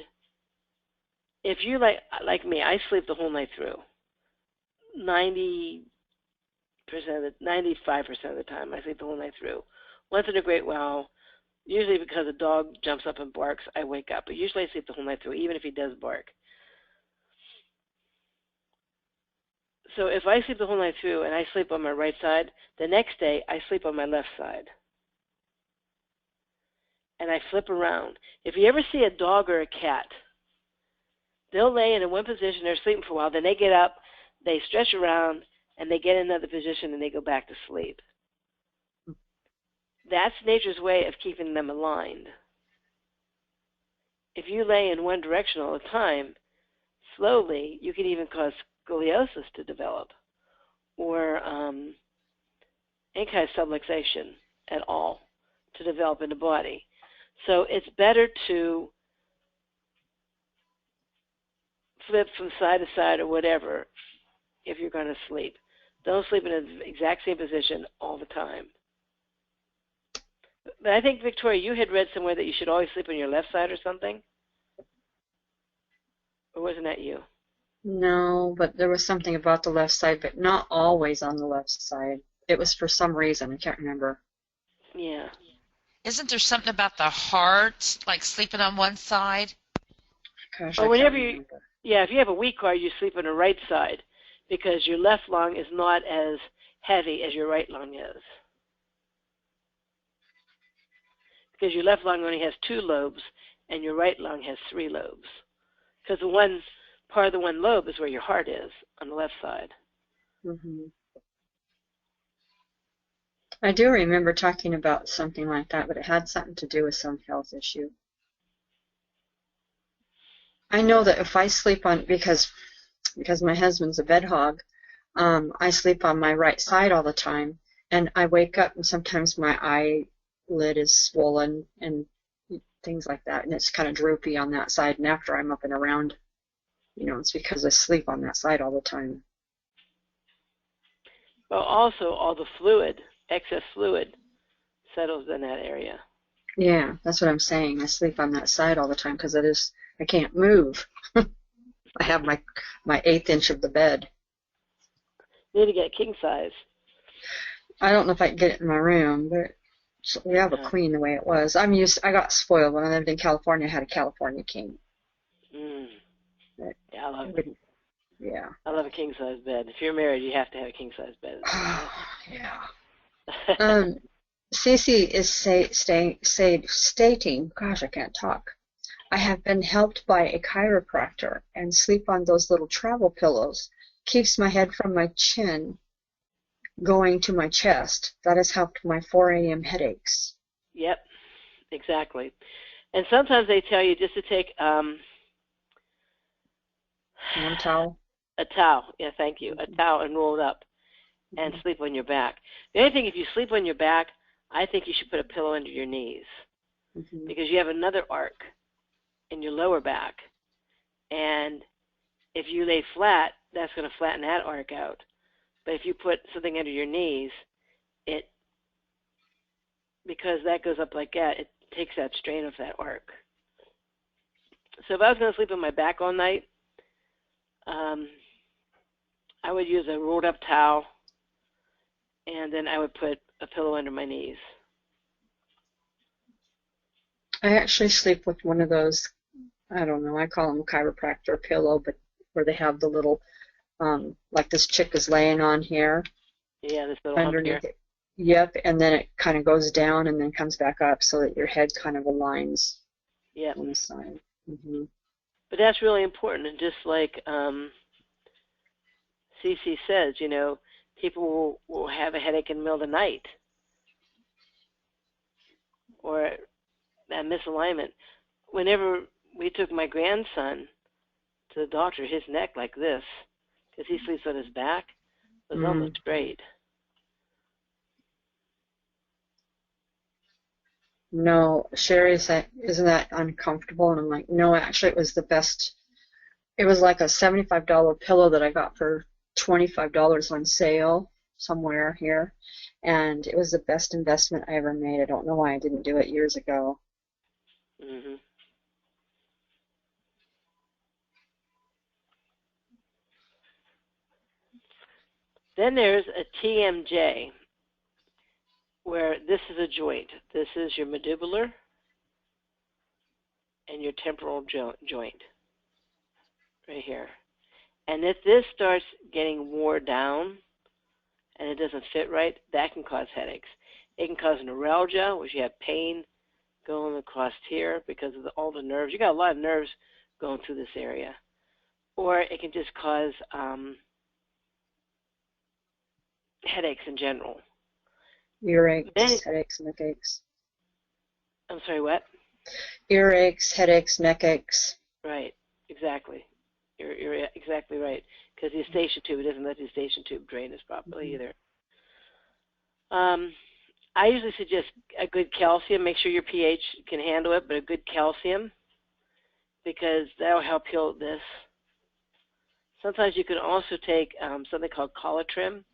if you like me, I sleep the whole night through. 95% of the time, I sleep the whole night through. Once in a great while, usually because a dog jumps up and barks, I wake up. But usually I sleep the whole night through, even if he does bark. So if I sleep the whole night through and I sleep on my right side, the next day I sleep on my left side. And I flip around. If you ever see a dog or a cat, they'll lay in one position, they're sleeping for a while, then they get up, they stretch around, and they get in another position and they go back to sleep. That's nature's way of keeping them aligned. If you lay in one direction all the time, slowly you can even cause scoliosis to develop, or any kind of subluxation at all to develop in the body. So it's better to flip from side to side or whatever if you're going to sleep. Don't sleep in the exact same position all the time. But I think, Victoria, you had read somewhere that you should always sleep on your left side or something? Or wasn't that you? No, but there was something about the left side, but not always on the left side. It was for some reason. I can't remember. Yeah. Isn't there something about the heart, like sleeping on one side? Gosh, Or I whenever can't you, remember. yeah, if you have a weak heart, you sleep on the right side because your left lung is not as heavy as your right lung is. Because your left lung only has 2 lobes and your right lung has 3 lobes. Because the one part of the one lobe is where your heart is on the left side. Mm-hmm. I do remember talking about something like that, but it had something to do with some health issue. I know that if I sleep on, because my husband's a bed hog, I sleep on my right side all the time, and I wake up and sometimes my eyelid is swollen and things like that, and it's kind of droopy on that side, and after I'm up and around, you know, it's because I sleep on that side all the time. Well, also all the fluid, excess fluid, settles in that area. Yeah, that's what I'm saying. I sleep on that side all the time because I can't move. I have my 1/8 inch of the bed. You need to get king size. I don't know if I can get it in my room, but we have a queen the way it was. I got spoiled when I lived in California. I had a California king. Yeah, I love it. Yeah. I love a king size bed. If you're married, you have to have a king size bed. Yeah. Cece is stating, gosh, I can't talk. I have been helped by a chiropractor and sleep on those little travel pillows. Keeps my head from my chin going to my chest. That has helped my 4 a.m. headaches. Yep, exactly. And sometimes they tell you just to take One towel? A towel, yeah, thank you. A towel and roll it up and sleep on your back. The only thing, if you sleep on your back, I think you should put a pillow under your knees because you have another arc in your lower back. And if you lay flat, that's going to flatten that arc out. But if you put something under your knees, because that goes up like that, it takes that strain of that arc. So if I was going to sleep on my back all night, I would use a rolled up towel, and then I would put a pillow under my knees. I actually sleep with one of those, I don't know, I call them chiropractor pillow, but where they have the little, like this chick is laying on here. Yeah, this little hump here. Underneath it. Yep, and then it kind of goes down and then comes back up so that your head kind of aligns on the side. Mm-hmm. But that's really important. And just like Cece says, you know, people will have a headache in the middle of the night or that misalignment. Whenever we took my grandson to the doctor, his neck like this, because he sleeps on his back, was almost straight. No, Sherry said, isn't that uncomfortable? And I'm like, no, actually it was the best. It was like a $75 pillow that I got for $25 on sale somewhere here. And it was the best investment I ever made. I don't know why I didn't do it years ago. Mm-hmm. Then there's a TMJ, where this is a joint. This is your mandibular and your temporal joint right here. And if this starts getting worn down and it doesn't fit right, that can cause headaches. It can cause neuralgia, which you have pain going across here because of all the nerves. You got a lot of nerves going through this area. Or it can just cause headaches in general. Earaches, headaches, neck aches. I'm sorry, what? Earaches, headaches, neck aches. Right, exactly. You're exactly right. Because the eustachian tube, it doesn't let the eustachian tube drain as properly either. I usually suggest a good calcium. Make sure your pH can handle it, but a good calcium, because that will help heal this. Sometimes you can also take something called colatrim.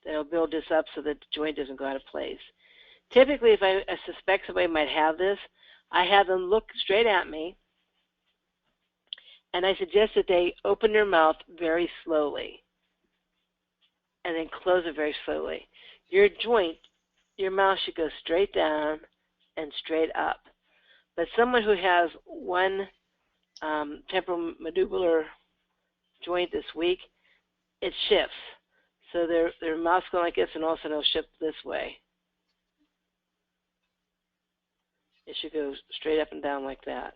That'll build this up so that the joint doesn't go out of place. Typically, if I suspect somebody might have this, I have them look straight at me, and I suggest that they open their mouth very slowly and then close it very slowly. Your joint, your mouth should go straight down and straight up. But someone who has one temporomandibular joint this week, it shifts. So their mouth's going like this, and all of a sudden it'll shift this way. It should go straight up and down like that.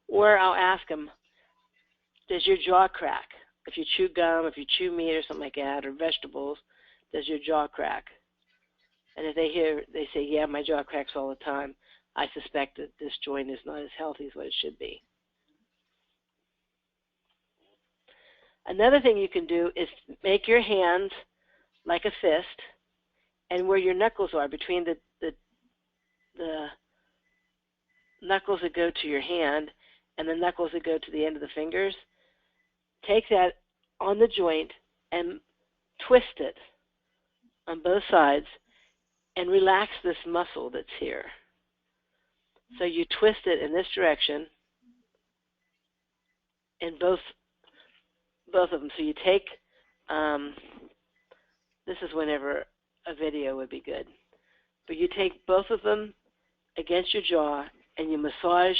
Or I'll ask them, does your jaw crack? If you chew gum, if you chew meat or something like that, or vegetables, does your jaw crack? And if they say, yeah, my jaw cracks all the time, I suspect that this joint is not as healthy as what it should be. Another thing you can do is make your hands like a fist, and where your knuckles are, between the knuckles that go to your hand and the knuckles that go to the end of the fingers, take that on the joint and twist it on both sides and relax this muscle that's here. So you twist it in this direction in both of them. So you take, this is whenever a video would be good, but you take both of them against your jaw and you massage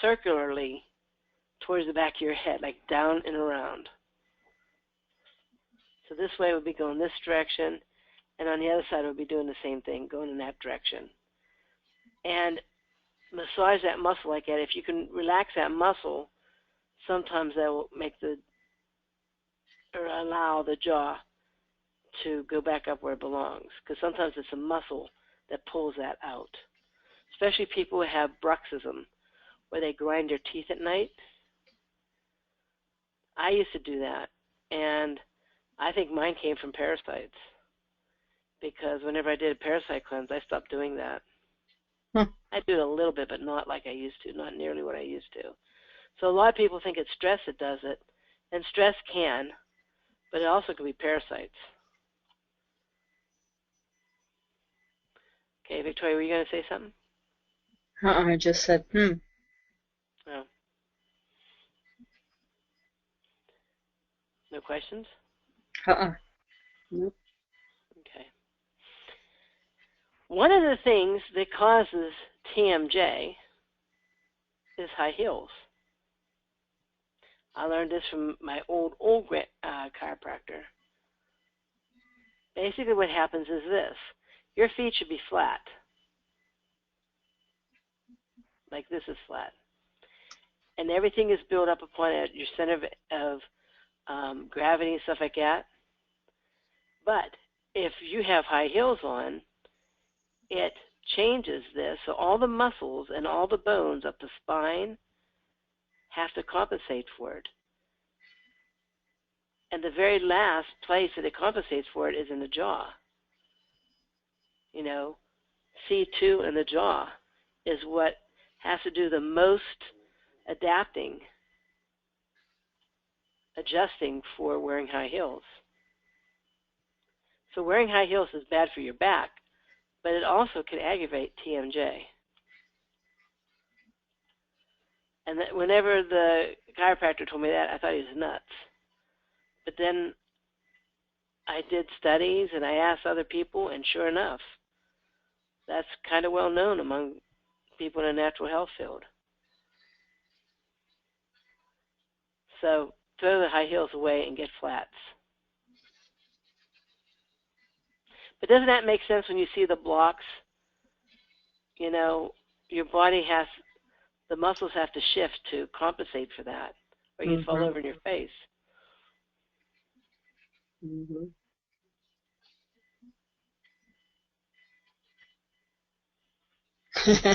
circularly towards the back of your head, like down and around. So this way it would be going this direction, and on the other side it would be doing the same thing, going in that direction. And massage that muscle like that. If you can relax that muscle, sometimes that will make or allow the jaw to go back up where it belongs, because sometimes it's a muscle that pulls that out. Especially people who have bruxism, where they grind their teeth at night. I used to do that, and I think mine came from parasites, because whenever I did a parasite cleanse, I stopped doing that. I do it a little bit, but not like I used to, not nearly what I used to. So a lot of people think it's stress that does it, and stress can, but it also can be parasites. Okay, Victoria, were you going to say something? I just said, Well, no questions? Nope. Okay. One of the things that causes TMJ is high heels. I learned this from my old chiropractor. Basically what happens is this. Your feet should be flat. Like this is flat. And everything is built up upon it, your center of gravity and stuff like that. But if you have high heels on, it changes this. So all the muscles and all the bones up the spine have to compensate for it. And the very last place that it compensates for it is in the jaw. You know, C2 in the jaw is what has to do the most adjusting for wearing high heels. So wearing high heels is bad for your back, but it also can aggravate TMJ. And that whenever the chiropractor told me that, I thought he was nuts. But then I did studies and I asked other people, and sure enough, that's kind of well known among people in the natural health field. So throw the high heels away and get flats. But doesn't that make sense when you see the blocks? You know, your body has, the muscles have to shift to compensate for that, or you fall over in your face.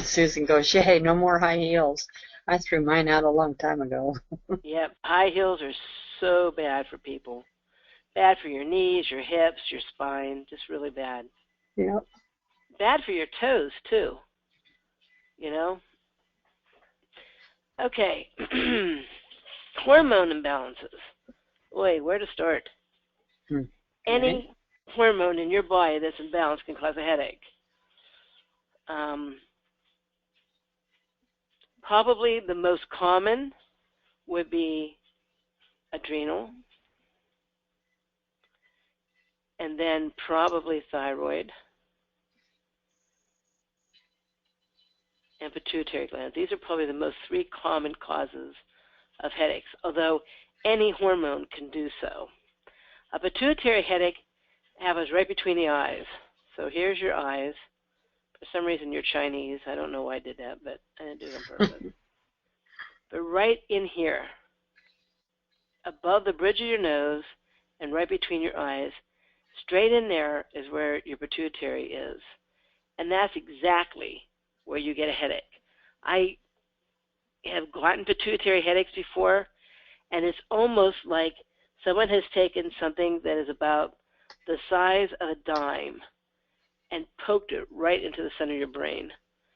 Susan goes, "Hey, no more high heels. I threw mine out a long time ago." Yep, high heels are so bad for people. Bad for your knees, your hips, your spine, just really bad. Yep. Bad for your toes, too. You know? Okay. Hormone imbalances. Boy, where to start? Any hormone in your body that's imbalanced can cause a headache. Probably the most common would be adrenal, and then probably thyroid and pituitary gland. These are probably the most three common causes of headaches, although any hormone can do so. A pituitary headache happens right between the eyes. So here's your eyes. For some reason you're Chinese. I don't know why I did that, but I didn't do it on purpose. But right in here, above the bridge of your nose and right between your eyes, straight in there is where your pituitary is. And that's exactly where you get a headache. I have gotten pituitary headaches before, and it's almost like someone has taken something that is about the size of a dime and poked it right into the center of your brain.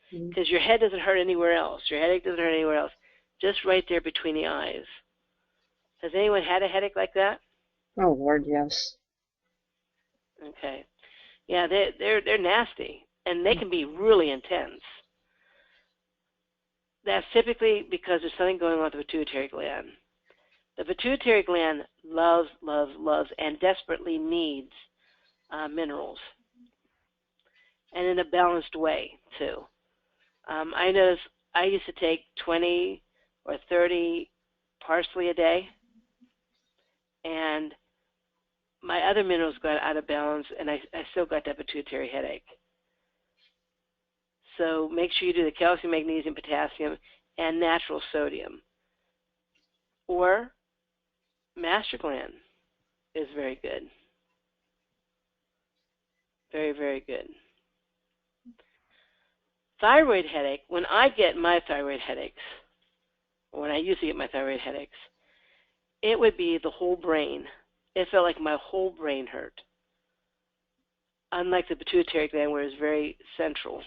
Because your head doesn't hurt anywhere else. Your headache doesn't hurt anywhere else. Just right there between the eyes. Has anyone had a headache like that? Oh, Lord, yes. Okay. Yeah, they're nasty, and they can be really intense. That's typically because there's something going on with the pituitary gland. The pituitary gland loves, and desperately needs minerals, and in a balanced way, too. I noticed I used to take 20 or 30 parsley a day, and my other minerals got out of balance, and I still got that pituitary headache. So make sure you do the calcium, magnesium, potassium, and natural sodium. Or master gland is very good. Very, very good. Thyroid headache, when I get my thyroid headaches, or when I used to get my thyroid headaches, it would be the whole brain. It felt like my whole brain hurt. Unlike the pituitary gland, where it's very central.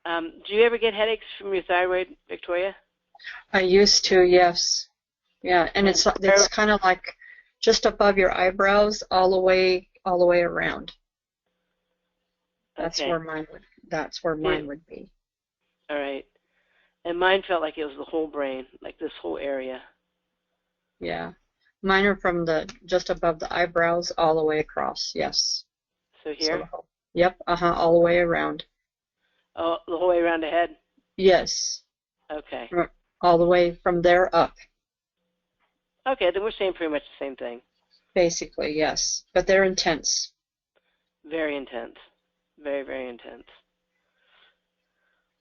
Do you ever get headaches from your thyroid, Victoria? I used to, yes. Yeah, and it's kind of like just above your eyebrows, all the way around. That's okay. where mine would be. All right. And mine felt like it was the whole brain, like this whole area. Yeah. Mine are from just above the eyebrows all the way across, yes. So here? Yep, all the way around. Oh, the whole way around the head? Yes. Okay. All the way from there up. Okay, then we're saying pretty much the same thing. Basically, yes. But they're intense. Very intense. Very, very intense.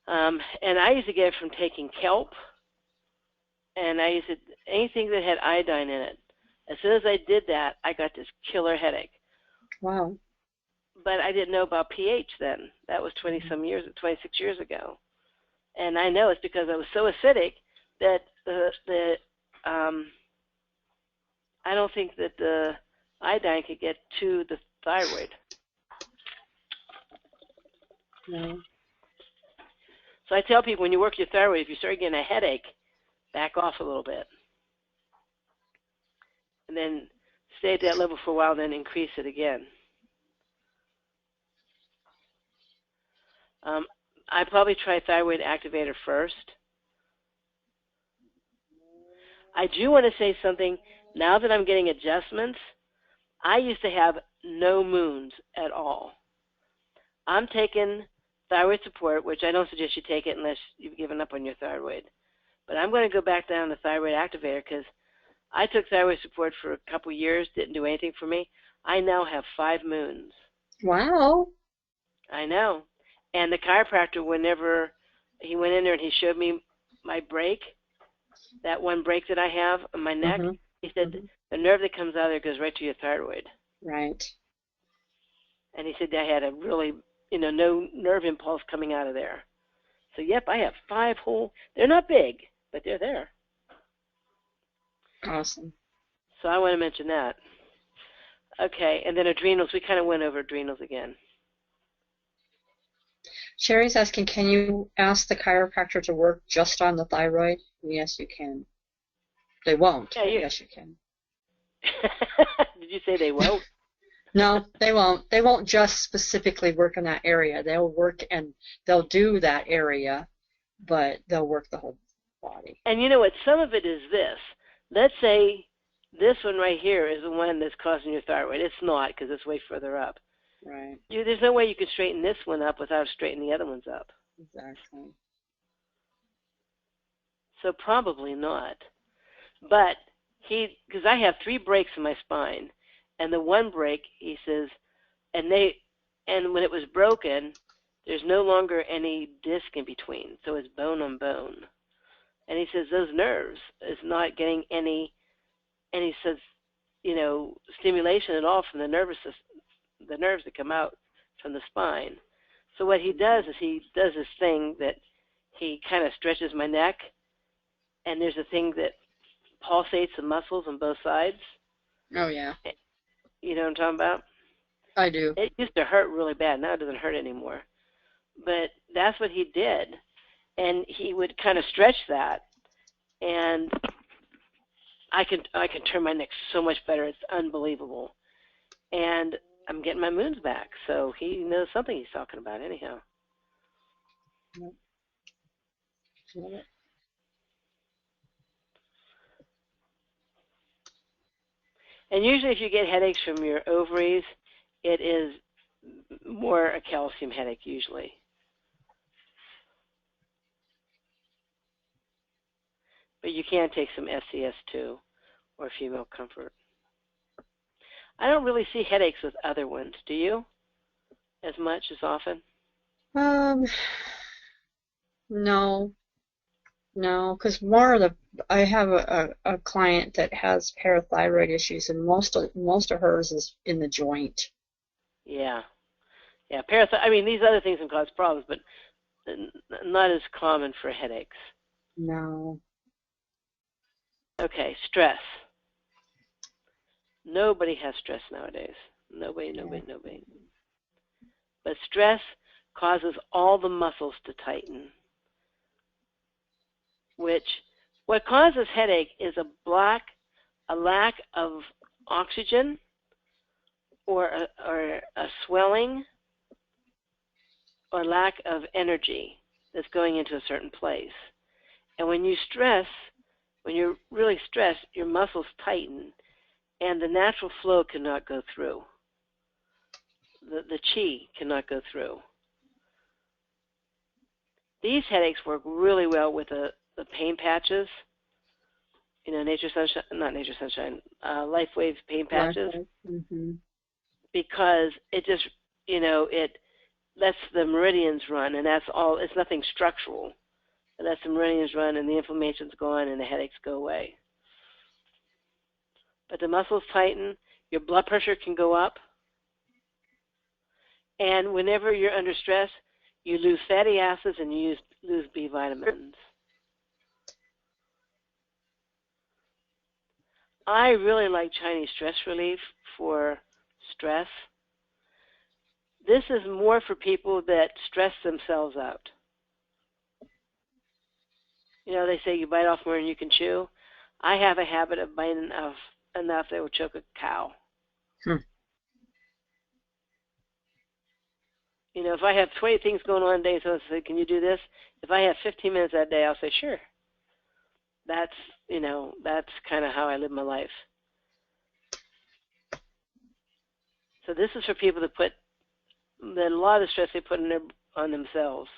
And I used to get it from taking kelp, and I used to, anything that had iodine in it. As soon as I did that, I got this killer headache. Wow. But I didn't know about pH then. That was 26 years ago. And I know it's because I was so acidic that I don't think that the iodine could get to the thyroid. No. So I tell people when you work your thyroid, if you start getting a headache, back off a little bit. And then stay at that level for a while, then increase it again. I'd probably try thyroid activator first. I do want to say something. Now that I'm getting adjustments, I used to have no moons at all. I'm taking thyroid support, which I don't suggest you take it unless you've given up on your thyroid. But I'm going to go back down to thyroid activator because I took thyroid support for a couple years, didn't do anything for me. I now have 5 moons. Wow. I know. And the chiropractor, whenever he went in there and he showed me my break, that one break that I have on my neck, he said the nerve that comes out of there goes right to your thyroid. Right. And he said I had a really, no nerve impulse coming out of there. So, yep, I have 5 whole, they're not big, but they're there. Awesome. So I want to mention that. Okay, and then adrenals, we kind of went over adrenals again. Sherry's asking, can you ask the chiropractor to work just on the thyroid? Yes, you can. They won't. Yeah, yes, you can. Did you say they won't? No, they won't. They won't just specifically work on that area. They'll work and they'll do that area, but they'll work the whole body. And you know what? Some of it is this. Let's say this one right here is the one that's causing your thyroid. It's not because it's way further up. Right. There's no way you can straighten this one up without straightening the other ones up. Exactly. So probably not. But because I have 3 breaks in my spine, and the one break, he says, and when it was broken, there's no longer any disc in between, so it's bone on bone. And he says those nerves is not getting any, and he says, stimulation at all from the nervous system, the nerves that come out from the spine. So what he does is he does this thing that he kind of stretches my neck, and there's a thing that pulsates the muscles on both sides. Oh, yeah. You know what I'm talking about? I do. It used to hurt really bad. Now it doesn't hurt anymore. But that's what he did. And he would kind of stretch that, and I can turn my neck so much better. It's unbelievable. And I'm getting my moons back. So he knows something he's talking about anyhow. Yep. Love it. And usually if you get headaches from your ovaries, it is more a calcium headache usually. But you can take some SCS2 or female comfort. I don't really see headaches with other ones. Do you? As much, as often? No, because I have a client that has parathyroid issues, and most of hers is in the joint. Yeah, I mean, these other things can cause problems, but not as common for headaches. No. Okay, stress. Nobody has stress nowadays. Nobody. But stress causes all the muscles to tighten, what causes headache is a lack of oxygen or a swelling or lack of energy that's going into a certain place. And when you stress, when you're really stressed, your muscles tighten, and the natural flow cannot go through. The chi cannot go through. These headaches work really well with the pain patches. You know, Nature Sunshine, not Nature Sunshine, Life Wave pain patches. Mm-hmm. Because it just, you know, it lets the meridians run, and that's all. It's nothing structural. It lets the meridians run, and the inflammation's gone, and the headaches go away. But the muscles tighten, your blood pressure can go up, and whenever you're under stress, you lose fatty acids and you lose B vitamins. I really like Chinese stress relief for stress. This is more for people that stress themselves out. You know, they say you bite off more than you can chew. I have a habit of biting enough that will choke a cow. You know, if I have 20 things going on a day, so I say, can you do this? If I have 15 minutes that day, I'll say, sure. That's, you know, that's kind of how I live my life. So this is for people that put a lot of stress they put on themselves.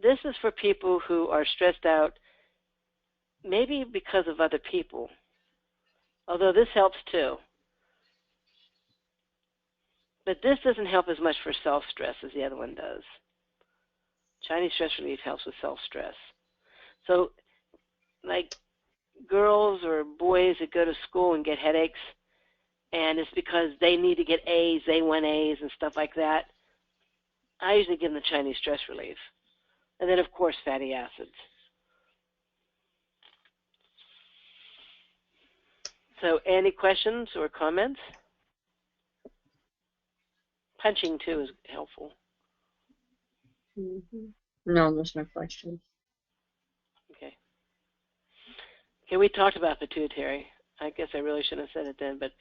This is for people who are stressed out, maybe because of other people, although this helps too. But this doesn't help as much for self-stress as the other one does. Chinese stress relief helps with self-stress. So, like girls or boys that go to school and get headaches, and it's because they need to get A's, they want A's and stuff like that, I usually give them the Chinese stress relief. And then, of course, fatty acids. So any questions or comments? Punching, too, is helpful. Mm-hmm. No, there's no questions. Okay. Okay, we talked about pituitary. I guess I really shouldn't have said it then, but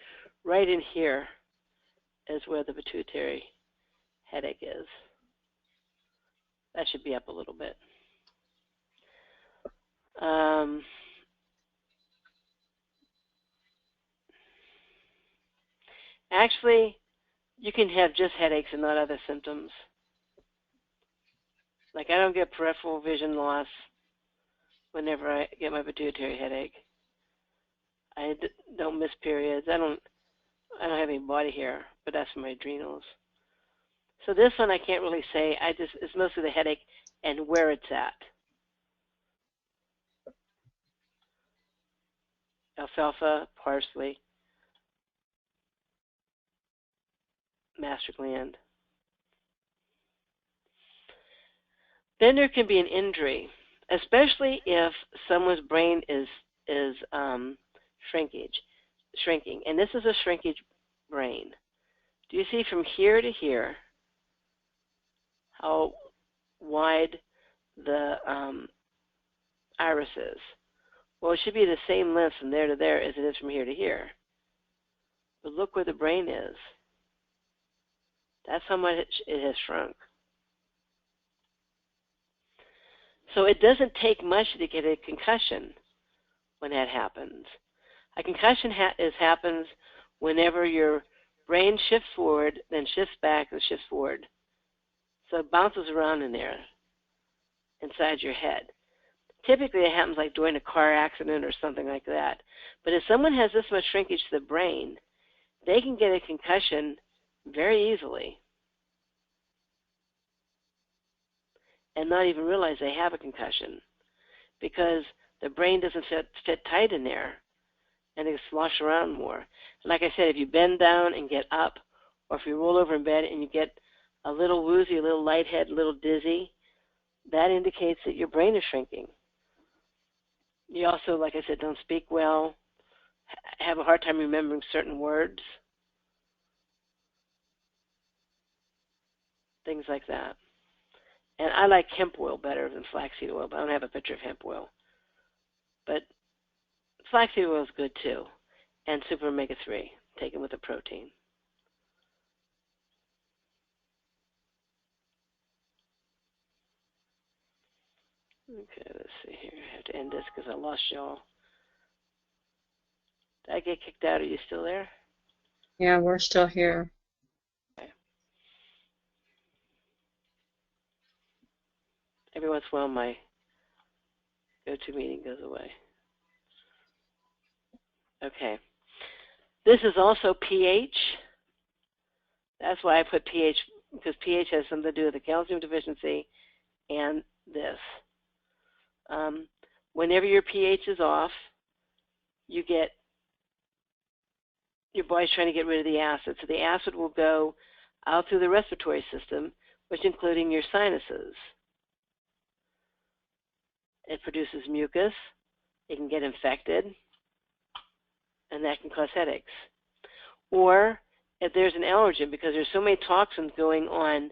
right in here is where the pituitary headache is. That should be up a little bit. Actually, you can have just headaches and not other symptoms. Like I don't get peripheral vision loss whenever I get my pituitary headache. I don't miss periods. I don't have any body hair, but that's from my adrenals. So this one I can't really say. It's mostly the headache and where it's at. Alfalfa, parsley, master gland. Then there can be an injury, especially if someone's brain is shrinking. And this is a shrinkage brain. Do you see from here to here how wide the iris is? Well, it should be the same length from there to there as it is from here to here. But look where the brain is. That's how much it has shrunk. So it doesn't take much to get a concussion when that happens. A concussion happens whenever your brain shifts forward, then shifts back, and shifts forward. So it bounces around in there, inside your head. Typically it happens like during a car accident or something like that. But if someone has this much shrinkage to the brain, they can get a concussion very easily and not even realize they have a concussion because the brain doesn't fit tight in there and they slosh around more. Like I said, if you bend down and get up, or if you roll over in bed and you get a little woozy, a little lightheaded, a little dizzy, that indicates that your brain is shrinking. You also, like I said, don't speak well, have a hard time remembering certain words, things like that. And I like hemp oil better than flaxseed oil, but I don't have a picture of hemp oil. But flaxseed oil is good too, and super omega-3, taken with a protein. Okay, let's see here. I have to end this because I lost y'all. Did I get kicked out? Are you still there? Yeah, we're still here. Okay. Every once in a while, my GoToMeeting goes away. Okay. This is also pH. That's why I put pH, because pH has something to do with the calcium deficiency and this. Whenever your pH is off, you get, your body's trying to get rid of the acid. So the acid will go out through the respiratory system, which including your sinuses. It produces mucus. It can get infected, and that can cause headaches. Or if there's an allergen, because there's so many toxins going on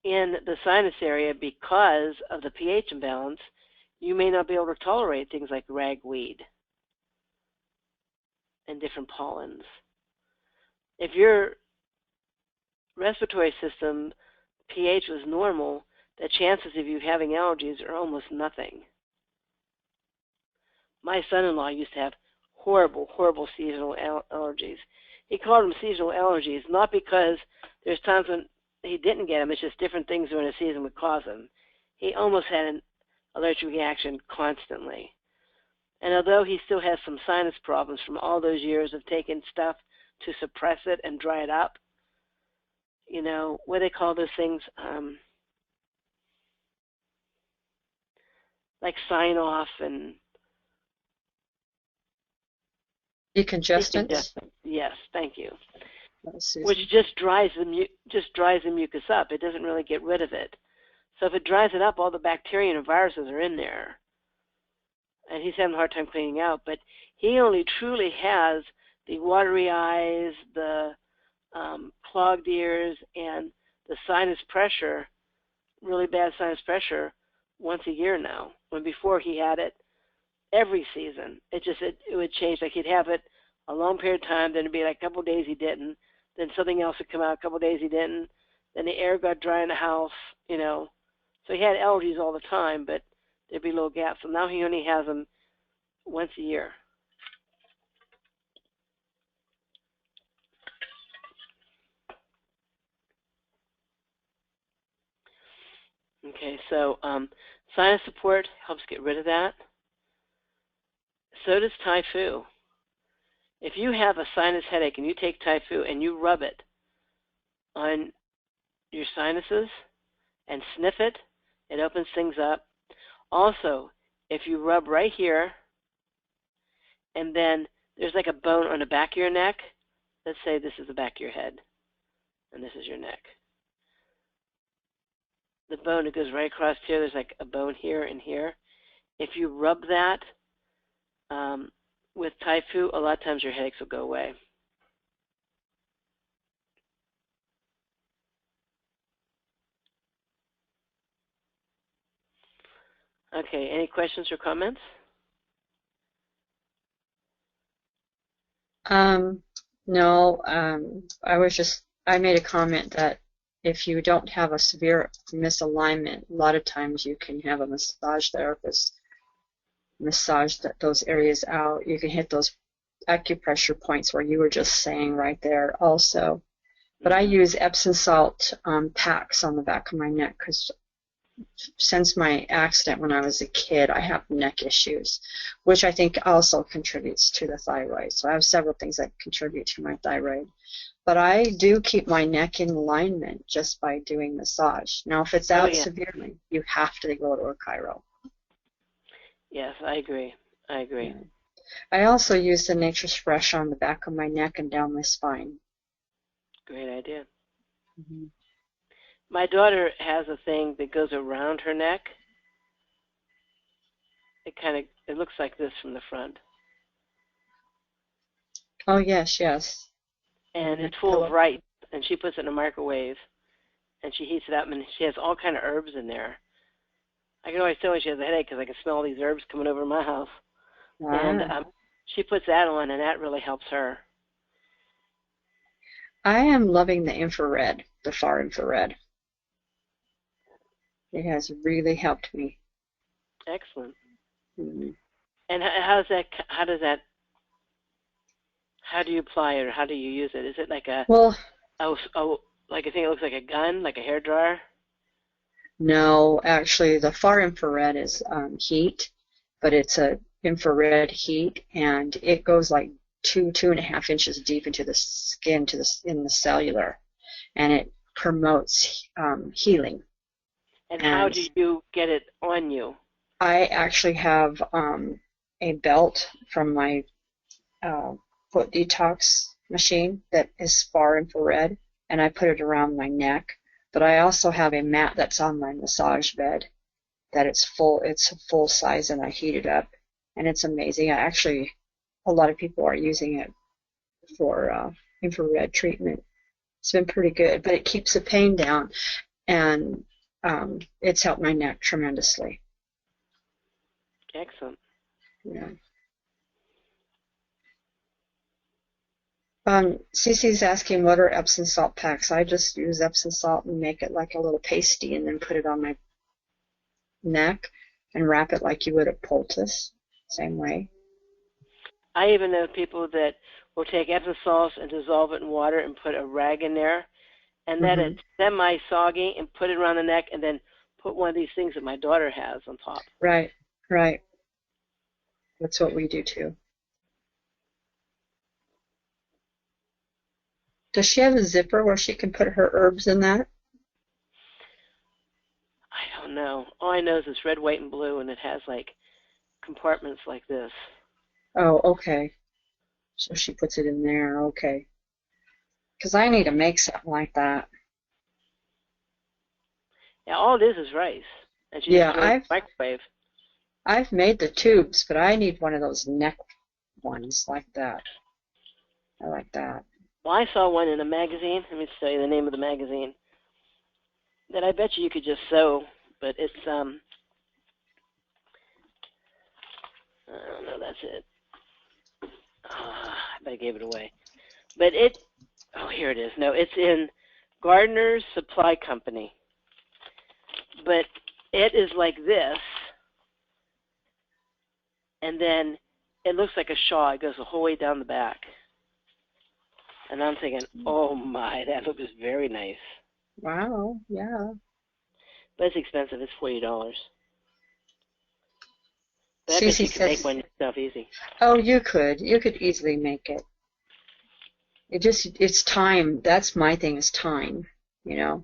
in the sinus area because of the pH imbalance, you may not be able to tolerate things like ragweed and different pollens. If your respiratory system pH was normal, the chances of you having allergies are almost nothing. My son-in-law used to have horrible, horrible seasonal allergies. He called them seasonal allergies, not because there's times when he didn't get them, it's just different things during the season would cause them. He almost had an allergic reaction constantly. And although he still has some sinus problems from all those years of taking stuff to suppress it and dry it up, you know, what do they call those things? Like sign-off and Decongestants? Yes, thank you. Susan. Which just dries the mucus up. It doesn't really get rid of it. So if it dries it up, all the bacteria and viruses are in there. And he's having a hard time cleaning out. But he only truly has the watery eyes, the clogged ears, and the sinus pressure, really bad sinus pressure, once a year now. When before he had it every season. It would change. Like he'd have it a long period of time, then it'd be like a couple of days he didn't, then something else would come out, a couple of days he didn't, then the air got dry in the house, you know. So he had allergies all the time, but there'd be little gaps. So now he only has them once a year. Okay, so sinus support helps get rid of that. So does Typhu. If you have a sinus headache and you take Typhu and you rub it on your sinuses and sniff it, it opens things up. Also, if you rub right here and then there's like a bone on the back of your neck, let's say this is the back of your head and this is your neck. The bone that goes right across here, there's like a bone here and here. If you rub that with Typhu, a lot of times your headaches will go away. Okay, any questions or comments? No, I made a comment that if you don't have a severe misalignment, a lot of times you can have a massage therapist massage those areas out. You can hit those acupressure points where you were just saying right there also. But I use Epsom salt packs on the back of my neck because since my accident when I was a kid, I have neck issues, which I think also contributes to the thyroid. So I have several things that contribute to my thyroid. But I do keep my neck in alignment just by doing massage. Now, if it's out severely, you have to go to a chiro. Yes, I agree. Yeah. I also use the Nature's Fresh on the back of my neck and down my spine. Great idea. Mm-hmm. My daughter has a thing that goes around her neck. It looks like this from the front. Oh, yes, yes. And it's full of rice, and she puts it in a microwave, and she heats it up, and she has all kind of herbs in there. I can always tell when she has a headache because I can smell all these herbs coming over to my house. And she puts that on, and that really helps her. I am loving the infrared, the far infrared. It has really helped me. Excellent. Mm. And how do you apply it, or how do you use it? Is it like Well, like a thing that looks like a gun, like a hair dryer? no, actually, the far infrared is heat, but it's a infrared heat, and it goes like 2.5 inches deep into the skin in the cellular, and it promotes healing. And how And do you get it on you? I actually have a belt from my foot detox machine that is far infrared, and I put it around my neck. But I also have a mat that's on my massage bed that it's full size, and I heat it up, and it's amazing. A lot of people are using it for infrared treatment. It's been pretty good, but it keeps the pain down, and it's helped my neck tremendously. Excellent. Yeah. Cece's asking what are Epsom salt packs. I just use Epsom salt and make it like a little pasty, and then put it on my neck and wrap it like you would a poultice, same way. I even know people that will take Epsom salts and dissolve it in water and put a rag in there and let it semi-soggy and put it around the neck, and then put one of these things that my daughter has on top. Right, right. That's what we do too. Does she have a zipper where she can put her herbs in that? I don't know. All I know is it's red, white, and blue, and it has like compartments like this. Oh, okay. So she puts it in there, okay. Because I need to make something like that. Yeah, all it is rice. And she Yeah, just throws it in the microwave. I've made the tubes, but I need one of those neck ones like that. I like that. Well, I saw one in a magazine. Let me tell you the name of the magazine. That I bet you could just sew, but it's I don't know. That's it. I bet I gave it away. But here it is. No, it's in Gardner's Supply Company. But it is like this, and then it looks like a shawl. It goes the whole way down the back. And I'm thinking, oh my, that looks very nice. Wow, yeah. But it's expensive. It's $40. But I bet you could make one yourself easy. Oh, you could. You could easily make it. It's time. That's my thing, is time, you know.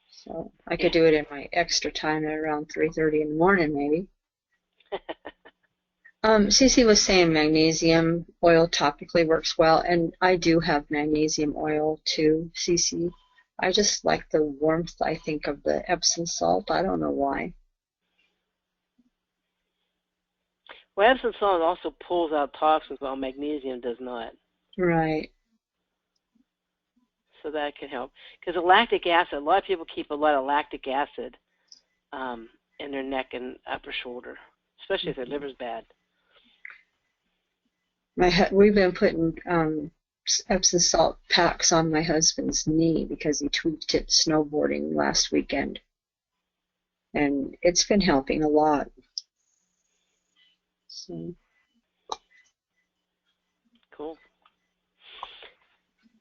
So I could do it in my extra time at around 3:30 in the morning, maybe. Cece was saying magnesium oil topically works well, and I do have magnesium oil too, Cece. I just like the warmth, I think, of the Epsom salt. I don't know why. Well, Epsom salt also pulls out toxins, while magnesium does not. Right. So that can help. Because the lactic acid, a lot of people keep a lot of lactic acid in their neck and upper shoulder, especially if their liver's bad. We've been putting Epsom salt packs on my husband's knee because he tweaked it snowboarding last weekend. And it's been helping a lot. So. Cool.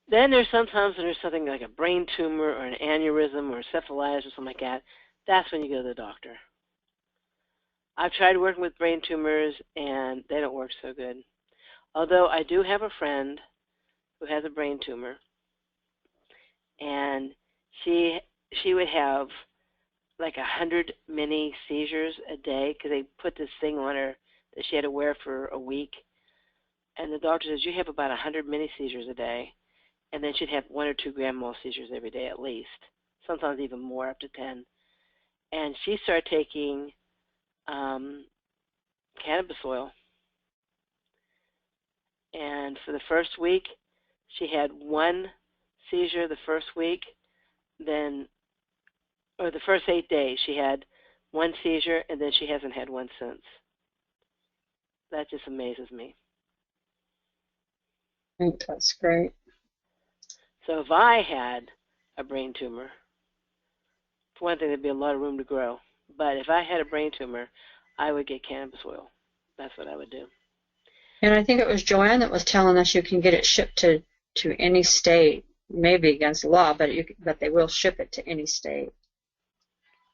Then there's sometimes when there's something like a brain tumor or an aneurysm or encephalitis or something like that. That's when you go to the doctor. I've tried working with brain tumors, and they don't work so good. Although I do have a friend who has a brain tumor, and she would have like 100 mini seizures a day because they put this thing on her that she had to wear for a week. And the doctor says, you have about 100 mini seizures a day. And then she'd have 1 or 2 grand mal seizures every day at least, sometimes even more, up to 10. And she started taking cannabis oil. And for the first week, she had 1 seizure the first week, or the first 8 days, she had 1 seizure, and then she hasn't had one since. That just amazes me. I think that's great. So if I had a brain tumor, for one thing, there'd be a lot of room to grow. But if I had a brain tumor, I would get cannabis oil. That's what I would do. And I think it was Joanne that was telling us you can get it shipped to any state, maybe against the law, but they will ship it to any state.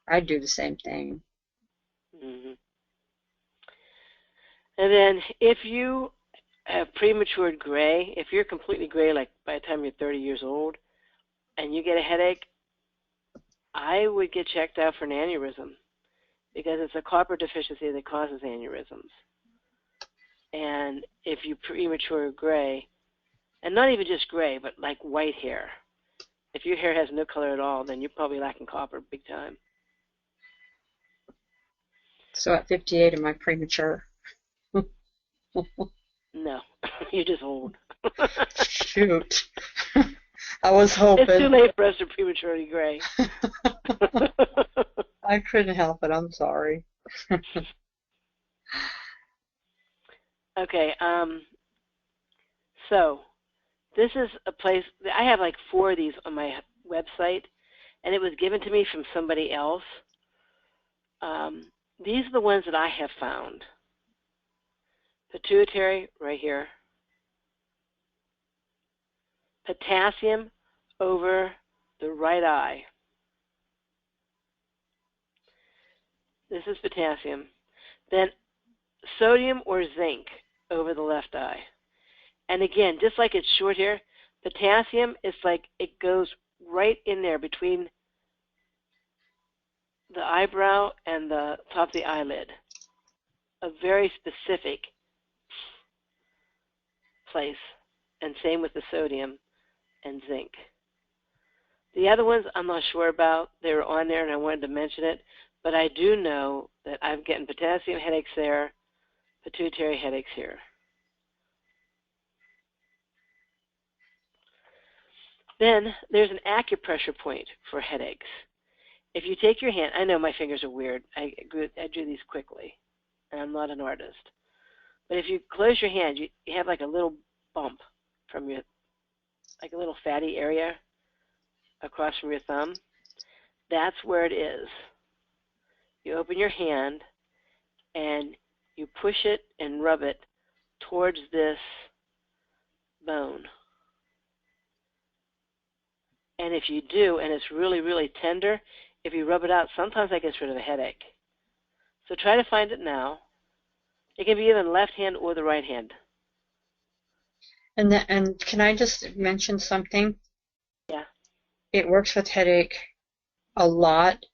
I'd do the same thing. Mm-hmm. And then if you have premature gray, if you're completely gray, like by the time you're 30 years old, and you get a headache, I would get checked out for an aneurysm because it's a copper deficiency that causes aneurysms. And if you premature gray, and not even just gray, but like white hair, if your hair has no color at all, then you're probably lacking copper big time. So at 58, am I premature? No, you're just old. Shoot. I was hoping. It's too late for us to prematurely gray. I couldn't help it. I'm sorry. Okay, so this is a place, I have like 4 of these on my website, and it was given to me from somebody else. These are the ones that I have found. Pituitary, right here. Potassium over the right eye. This is potassium. Then sodium or zinc over the left eye. And again, just like it's short here, potassium is like it goes right in there between the eyebrow and the top of the eyelid. A very specific place. And same with the sodium and zinc. The other ones I'm not sure about. They were on there and I wanted to mention it. But I do know that I'm getting potassium headaches there, pituitary headaches here. Then there's an acupressure point for headaches. If you take your hand, I know my fingers are weird. I do these quickly, and I'm not an artist. But if you close your hand, you have like a little bump from your, like a little fatty area across from your thumb. That's where it is. You open your hand, and you push it and rub it towards this bone. And if you do, and it's really, really tender, if you rub it out, sometimes that gets rid of a headache. So try to find it now. It can be either left hand or the right hand. And can I just mention something? Yeah. It works with headache a lot,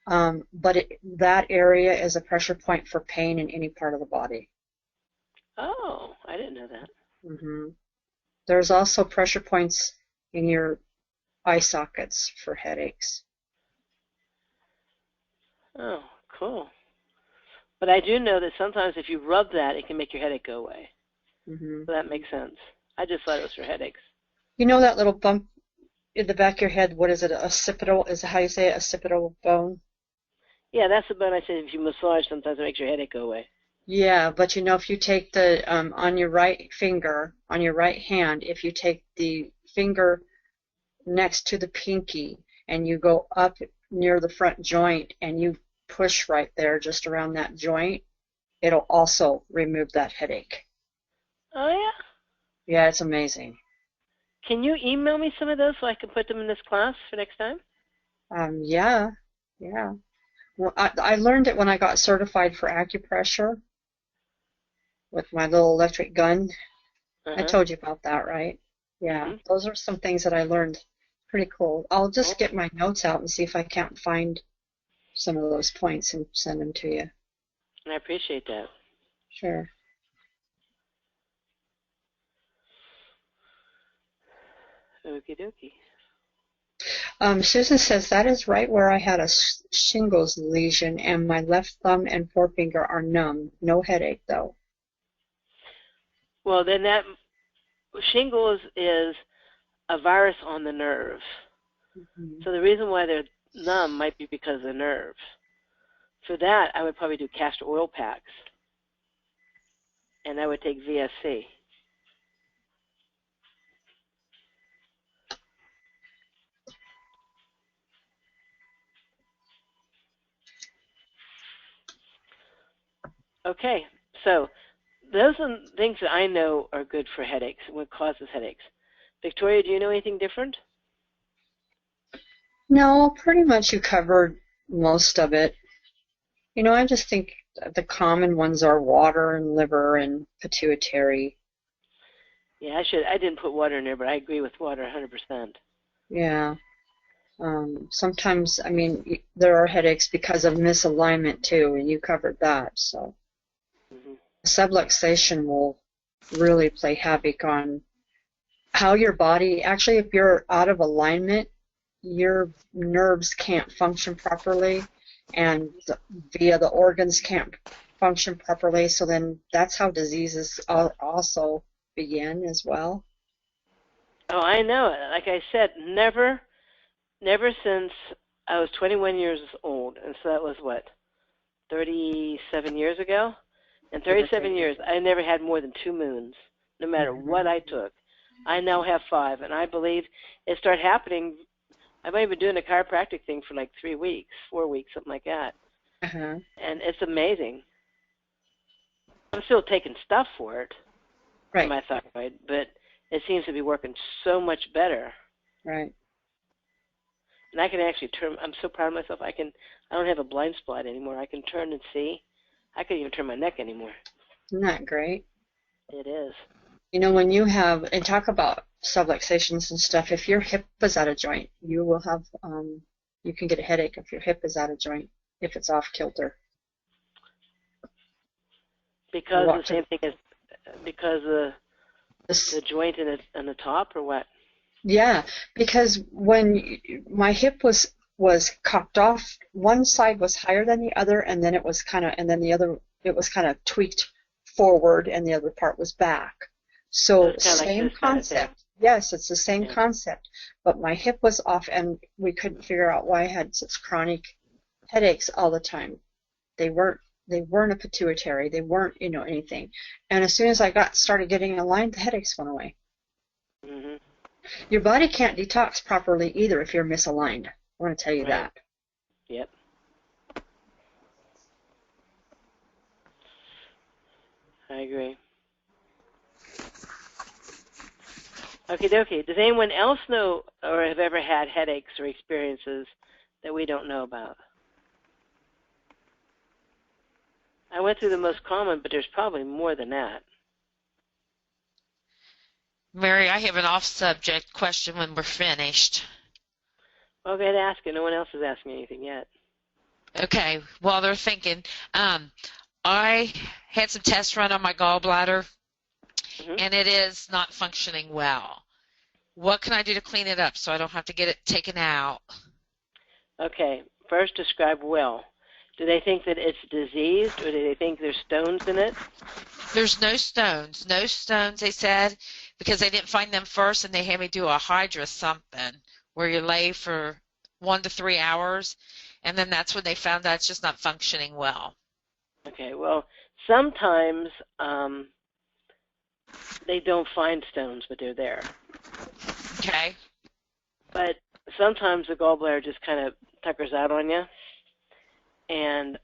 but that area is a pressure point for pain in any part of the body. Oh, I didn't know that. Mm-hmm. There's also pressure points in your eye sockets for headaches. Oh, cool. But I do know that sometimes if you rub that, it can make your headache go away. Mm-hmm. So that makes sense. I just thought it was for headaches. You know that little bump in the back of your head? What is it? Occipital? Is it how you say it? Occipital bone? Yeah, that's the bone I said if you massage, sometimes it makes your headache go away. Yeah, but you know, if you take the on your right finger, on your right hand, if you take the finger next to the pinky and you go up near the front joint and you push right there just around that joint, it'll also remove that headache. Oh, yeah? Yeah, it's amazing. Can you email me some of those so I can put them in this class for next time? Yeah. Well, I learned it when I got certified for acupressure with my little electric gun. I told you about that, right? Yeah, those are some things that I learned. Pretty cool. I'll just get my notes out and see if I can't find some of those points and send them to you. I appreciate that. Sure. Okie dokie. Susan says, that is right where I had a shingles lesion and my left thumb and forefinger are numb. No headache, though. Well, then that shingles is a virus on the nerve. Mm-hmm. So the reason why they're numb might be because of the nerve. For that, I would probably do castor oil packs. And I would take VSC. Okay, so those are things that I know are good for headaches, what causes headaches. Victoria, do you know anything different? No, pretty much you covered most of it. You know, I just think the common ones are water and liver and pituitary. Yeah, I didn't put water in there, but I agree with water 100%. Yeah. Sometimes, I mean, there are headaches because of misalignment too, and you covered that. So subluxation will really play havoc on how your body, actually, if you're out of alignment, your nerves can't function properly, and via the organs can't function properly. So then that's how diseases also begin as well. Oh, I know. Like I said, never since I was 21 years old, and so that was what, 37 years ago? In 37 years, I never had more than 2 moons, no matter what I took. I now have 5, and I believe it started happening. I've only been doing a chiropractic thing for like 3 weeks, 4 weeks, something like that. And it's amazing. I'm still taking stuff for it, for my thyroid, but it seems to be working so much better. Right. And I can actually turn. I'm so proud of myself. I don't have a blind spot anymore. I can turn and see. I can't even turn my neck anymore. Isn't that great? It is. You know, when you have, and talk about subluxations and stuff, if your hip is out of joint, you will have, you can get a headache if your hip is out of joint, if it's off kilter. Because the same thing as, because the joint in the top, or what? Yeah, because when my hip was cocked off, one side was higher than the other, and then it was kind of, and then the other, it was kind of tweaked forward, and the other part was back. So same like concept. Yes, it's the same concept. But my hip was off, and we couldn't figure out why I had such chronic headaches all the time. They weren't a pituitary. They weren't, you know, anything. And as soon as I started getting aligned, the headaches went away. Your body can't detox properly either if you're misaligned. I want to tell you that. Yep. I agree. Okay. Does anyone else know or have ever had headaches or experiences that we don't know about? I went through the most common, but there's probably more than that. Mary, I have an off-subject question when we're finished. Well, go ahead and ask it. No one else is asking anything yet. Okay. While they're thinking, I had some tests run on my gallbladder, and it is not functioning well. What can I do to clean it up so I don't have to get it taken out? Okay. First, describe well. Do they think that it's diseased, or do they think there's stones in it? There's no stones. No stones, they said, because they didn't find them first, and they had me do a hydra something where you lay for 1 to 3 hours, and then that's when they found out it's just not functioning well. Okay, well, sometimes they don't find stones, but they're there. Okay. But sometimes the gallbladder just kind of tuckers out on you, and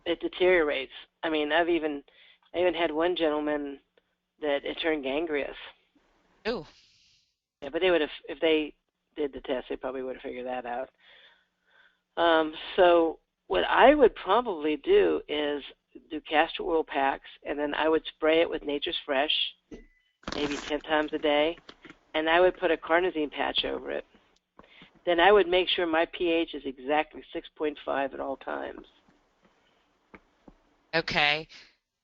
it deteriorates. I mean, I even had one gentleman that it turned gangrenous. Ooh. Yeah, but they would have, if they did the test, they probably would have figured that out. So what I would probably do is do castor oil packs, and then I would spray it with Nature's Fresh, maybe 10 times a day, and I would put a carnosine patch over it. Then I would make sure my pH is exactly 6.5 at all times. Okay.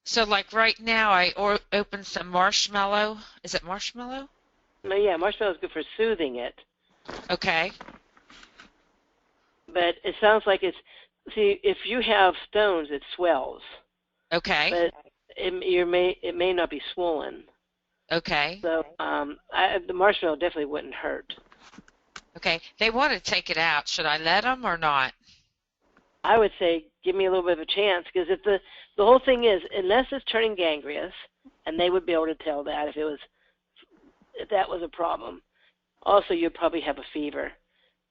So, like right now, I opened some marshmallow. Is it marshmallow? No, yeah, marshmallow is good for soothing it. Okay. But it sounds like it's, see, if you have stones, it swells. Okay. But it may not be swollen. Okay. So the marshmallow definitely wouldn't hurt. Okay. They want to take it out. Should I let them or not? I would say give me a little bit of a chance, because if the whole thing is, unless it's turning gangrenous, and they would be able to tell that if that was a problem. Also, you'd probably have a fever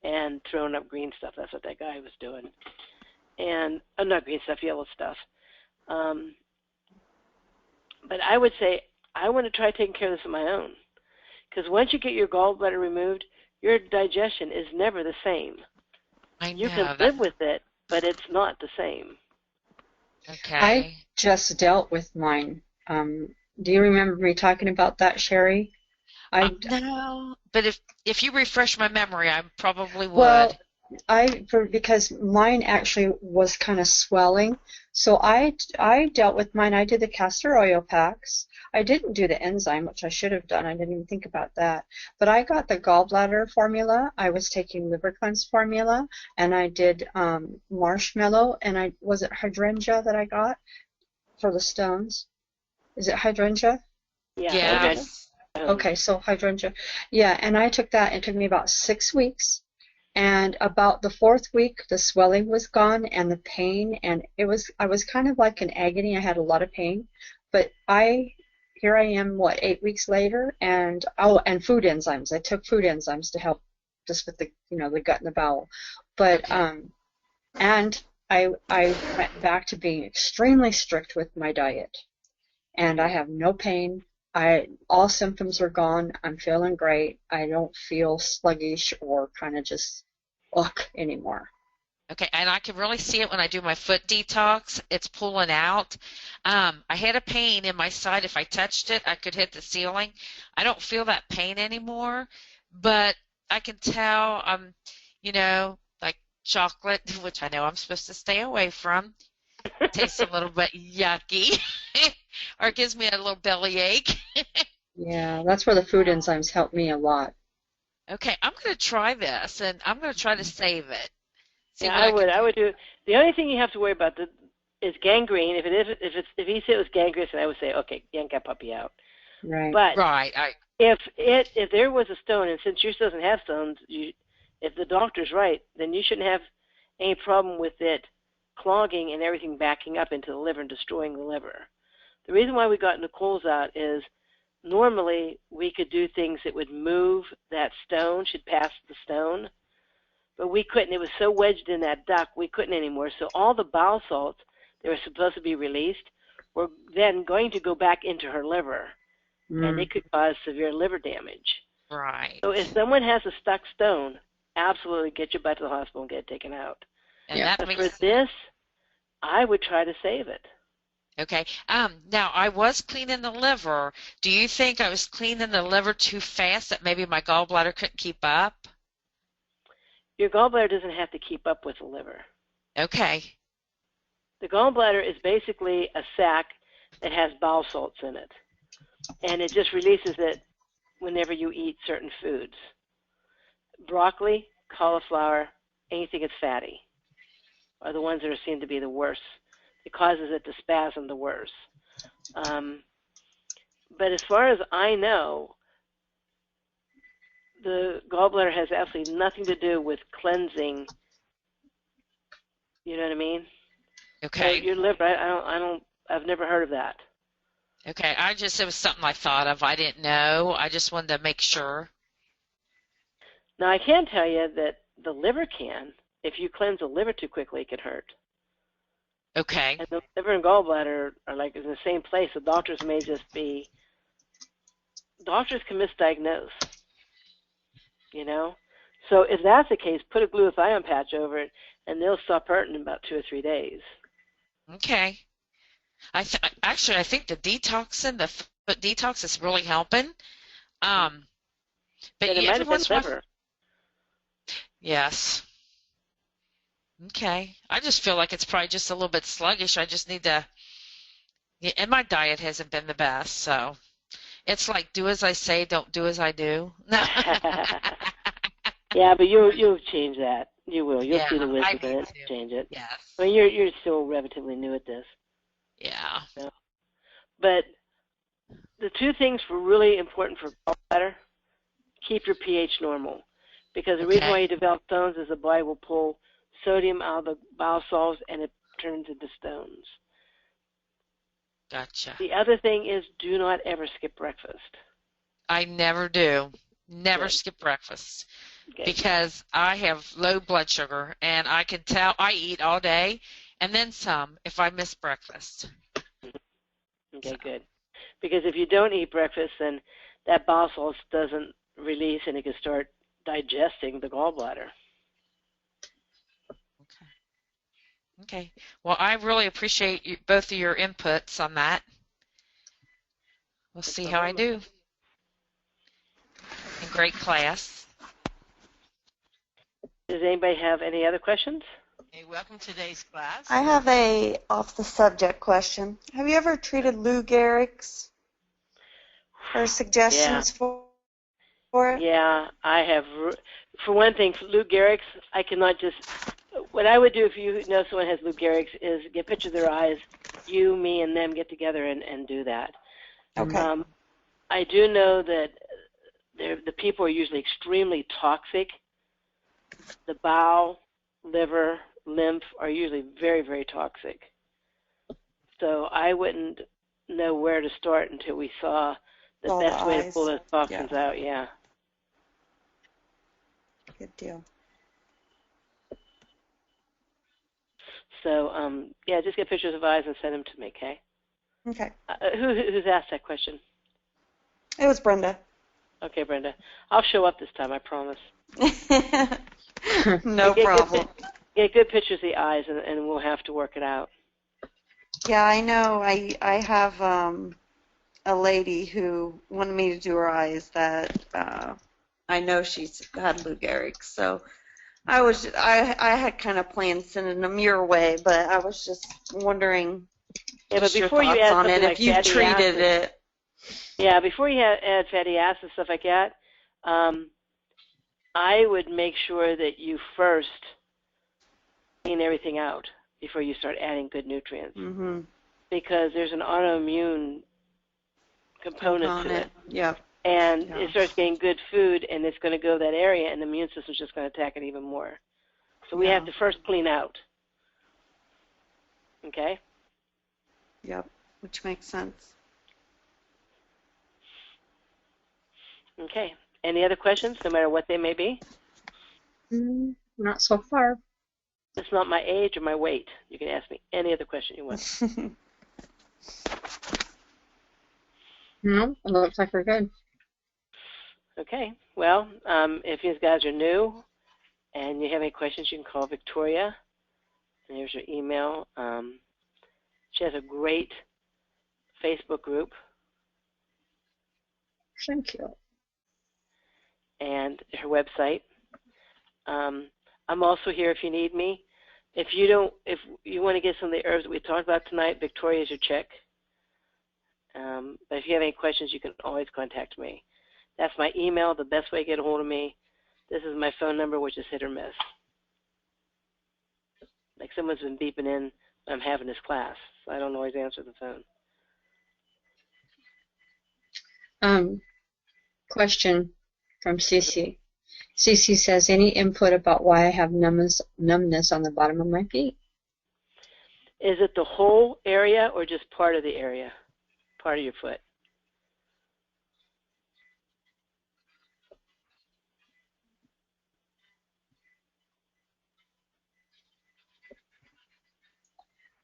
and throwing up green stuff. That's what that guy was doing. And not green stuff, yellow stuff. But I would say I want to try taking care of this on my own. Because once you get your gallbladder removed, your digestion is never the same. I know. You can live with it, but it's not the same. Okay. I just dealt with mine. Do you remember me talking about that, Sherry? No, but if you refresh my memory, I probably would. Well, because mine actually was kind of swelling, so I dealt with mine. I did the castor oil packs. I didn't do the enzyme, which I should have done. I didn't even think about that. But I got the gallbladder formula. I was taking liver cleanse formula, and I did marshmallow, and was it hydrangea that I got for the stones? Is it hydrangea? Yeah. Yes. Okay, so hydrangea. Yeah, and I took that. It took me about 6 weeks. And about the 4th week, the swelling was gone and the pain, and I was kind of like in agony. I had a lot of pain, but here I am, 8 weeks later, and food enzymes. I took food enzymes to help just with the gut and the bowel, but and I went back to being extremely strict with my diet, and I have no pain. All symptoms are gone. I'm feeling great. I don't feel sluggish or kind of just anymore. Okay, and I can really see it when I do my foot detox. It's pulling out. I had a pain in my side. If I touched it, I could hit the ceiling. I don't feel that pain anymore, but I can tell, like chocolate, which I know I'm supposed to stay away from. It tastes a little bit yucky, or it gives me a little bellyache. Yeah, that's where the food enzymes help me a lot. Okay, I'm going to try this, and I'm going to try to save it. Yeah, I would do. The only thing you have to worry about is gangrene. If he said it was gangrenous, then I would say, okay, yank that puppy out. Right. But right. if there was a stone, and since yours doesn't have stones, if the doctor's right, then you shouldn't have any problem with it clogging and everything backing up into the liver and destroying the liver. The reason why we got Nicole's out is normally we could do things that would move that stone, should pass the stone, but we couldn't. It was so wedged in that duct, we couldn't anymore. So all the bowel salts that were supposed to be released were then going to go back into her liver, and it could cause severe liver damage. Right. So if someone has a stuck stone, absolutely get your butt to the hospital and get it taken out. And that but makes... for this, I would try to save it. Okay. Now, I was cleaning the liver. Do you think I was cleaning the liver too fast, that maybe my gallbladder couldn't keep up? Your gallbladder doesn't have to keep up with the liver. Okay. The gallbladder is basically a sac that has bowel salts in it, and it just releases it whenever you eat certain foods. Broccoli, cauliflower, anything that's fatty are the ones that are seen to be the worst. It causes it to spasm the worst. But as far as I know, the gallbladder has absolutely nothing to do with cleansing. You know what I mean? Okay. So your liver, I've never heard of that. Okay, it was something I thought of. I didn't know. I just wanted to make sure. Now, I can tell you that the liver can. If you cleanse the liver too quickly, it can hurt. Okay. And the liver and gallbladder are like in the same place. So doctors can misdiagnose. So if that's the case, put a glutathione patch over it, and they'll stop hurting in about 2 or 3 days. Okay. I think the foot detox is really helping. But it might have been liver. Yes. Okay. I just feel like it's probably just a little bit sluggish. I just need to. Yeah, and my diet hasn't been the best, so it's like do as I say, don't do as I do. Yeah, but you'll change that. You will. You'll see the wisdom in it. Change it. Yes. I mean, you're still relatively new at this. Yeah. So. But the two things were really important for gallbladder: keep your pH normal, because the reason why you develop stones is the body will pull sodium out of the bowel salts and it turns into stones. Gotcha. The other thing is do not ever skip breakfast. I never do. Never skip breakfast. Because I have low blood sugar, and I can tell I eat all day and then some if I miss breakfast. Okay, good. Because if you don't eat breakfast, then that bile salts doesn't release, and it can start digesting the gallbladder. Okay. Well, I really appreciate both of your inputs on that. We'll see how I do. In great class. Does anybody have any other questions? Hey, welcome to today's class. I have a off-the-subject question. Have you ever treated Lou Gehrig's? Or suggestions for it? Yeah, I have. For one thing, Lou Gehrig's, I cannot just. What I would do if you know someone has Lou Gehrig's is get pictures of their eyes. You, me, and them get together and do that. Okay. I do know that the people are usually extremely toxic. The bowel, liver, lymph are usually very, very toxic. So I wouldn't know where to start until we saw the best way to pull those toxins out. Yeah. Good deal. So yeah, just get pictures of eyes and send them to me, okay? Okay. Who's asked that question? It was Brenda. Okay, Brenda. I'll show up this time, I promise. No problem. Get good pictures of the eyes, and we'll have to work it out. Yeah, I know. I have a lady who wanted me to do her eyes that I know she's had Lou Gehrig's, so I had kind of planned sending them your way, but I was just wondering But your before you thoughts add on it, something if like you've fatty treated acids, it. Yeah, before you add fatty acids and stuff like that, I would make sure that you first clean everything out before you start adding good nutrients. Mm-hmm. Because there's an autoimmune component to it. Yeah. And it starts getting good food, and it's going to go to that area, and the immune system's just going to attack it even more. So we have to first clean out. Okay? Yep, which makes sense. Okay. Any other questions, no matter what they may be? Not so far. It's not my age or my weight. You can ask me any other question you want. No, it looks like we're good. Okay. Well, if you guys are new and you have any questions, you can call Victoria. And here's her email. She has a great Facebook group. Thank you. And her website. I'm also here if you need me. If you want to get some of the herbs that we talked about tonight, Victoria is your check. But if you have any questions, you can always contact me. That's my email, the best way to get a hold of me. This is my phone number, which is hit or miss. Like someone's been beeping in, I'm having this class, so I don't always answer the phone. Question from Cece. Cece says, any input about why I have numbness on the bottom of my feet? Is it the whole area or just part of the area, part of your foot?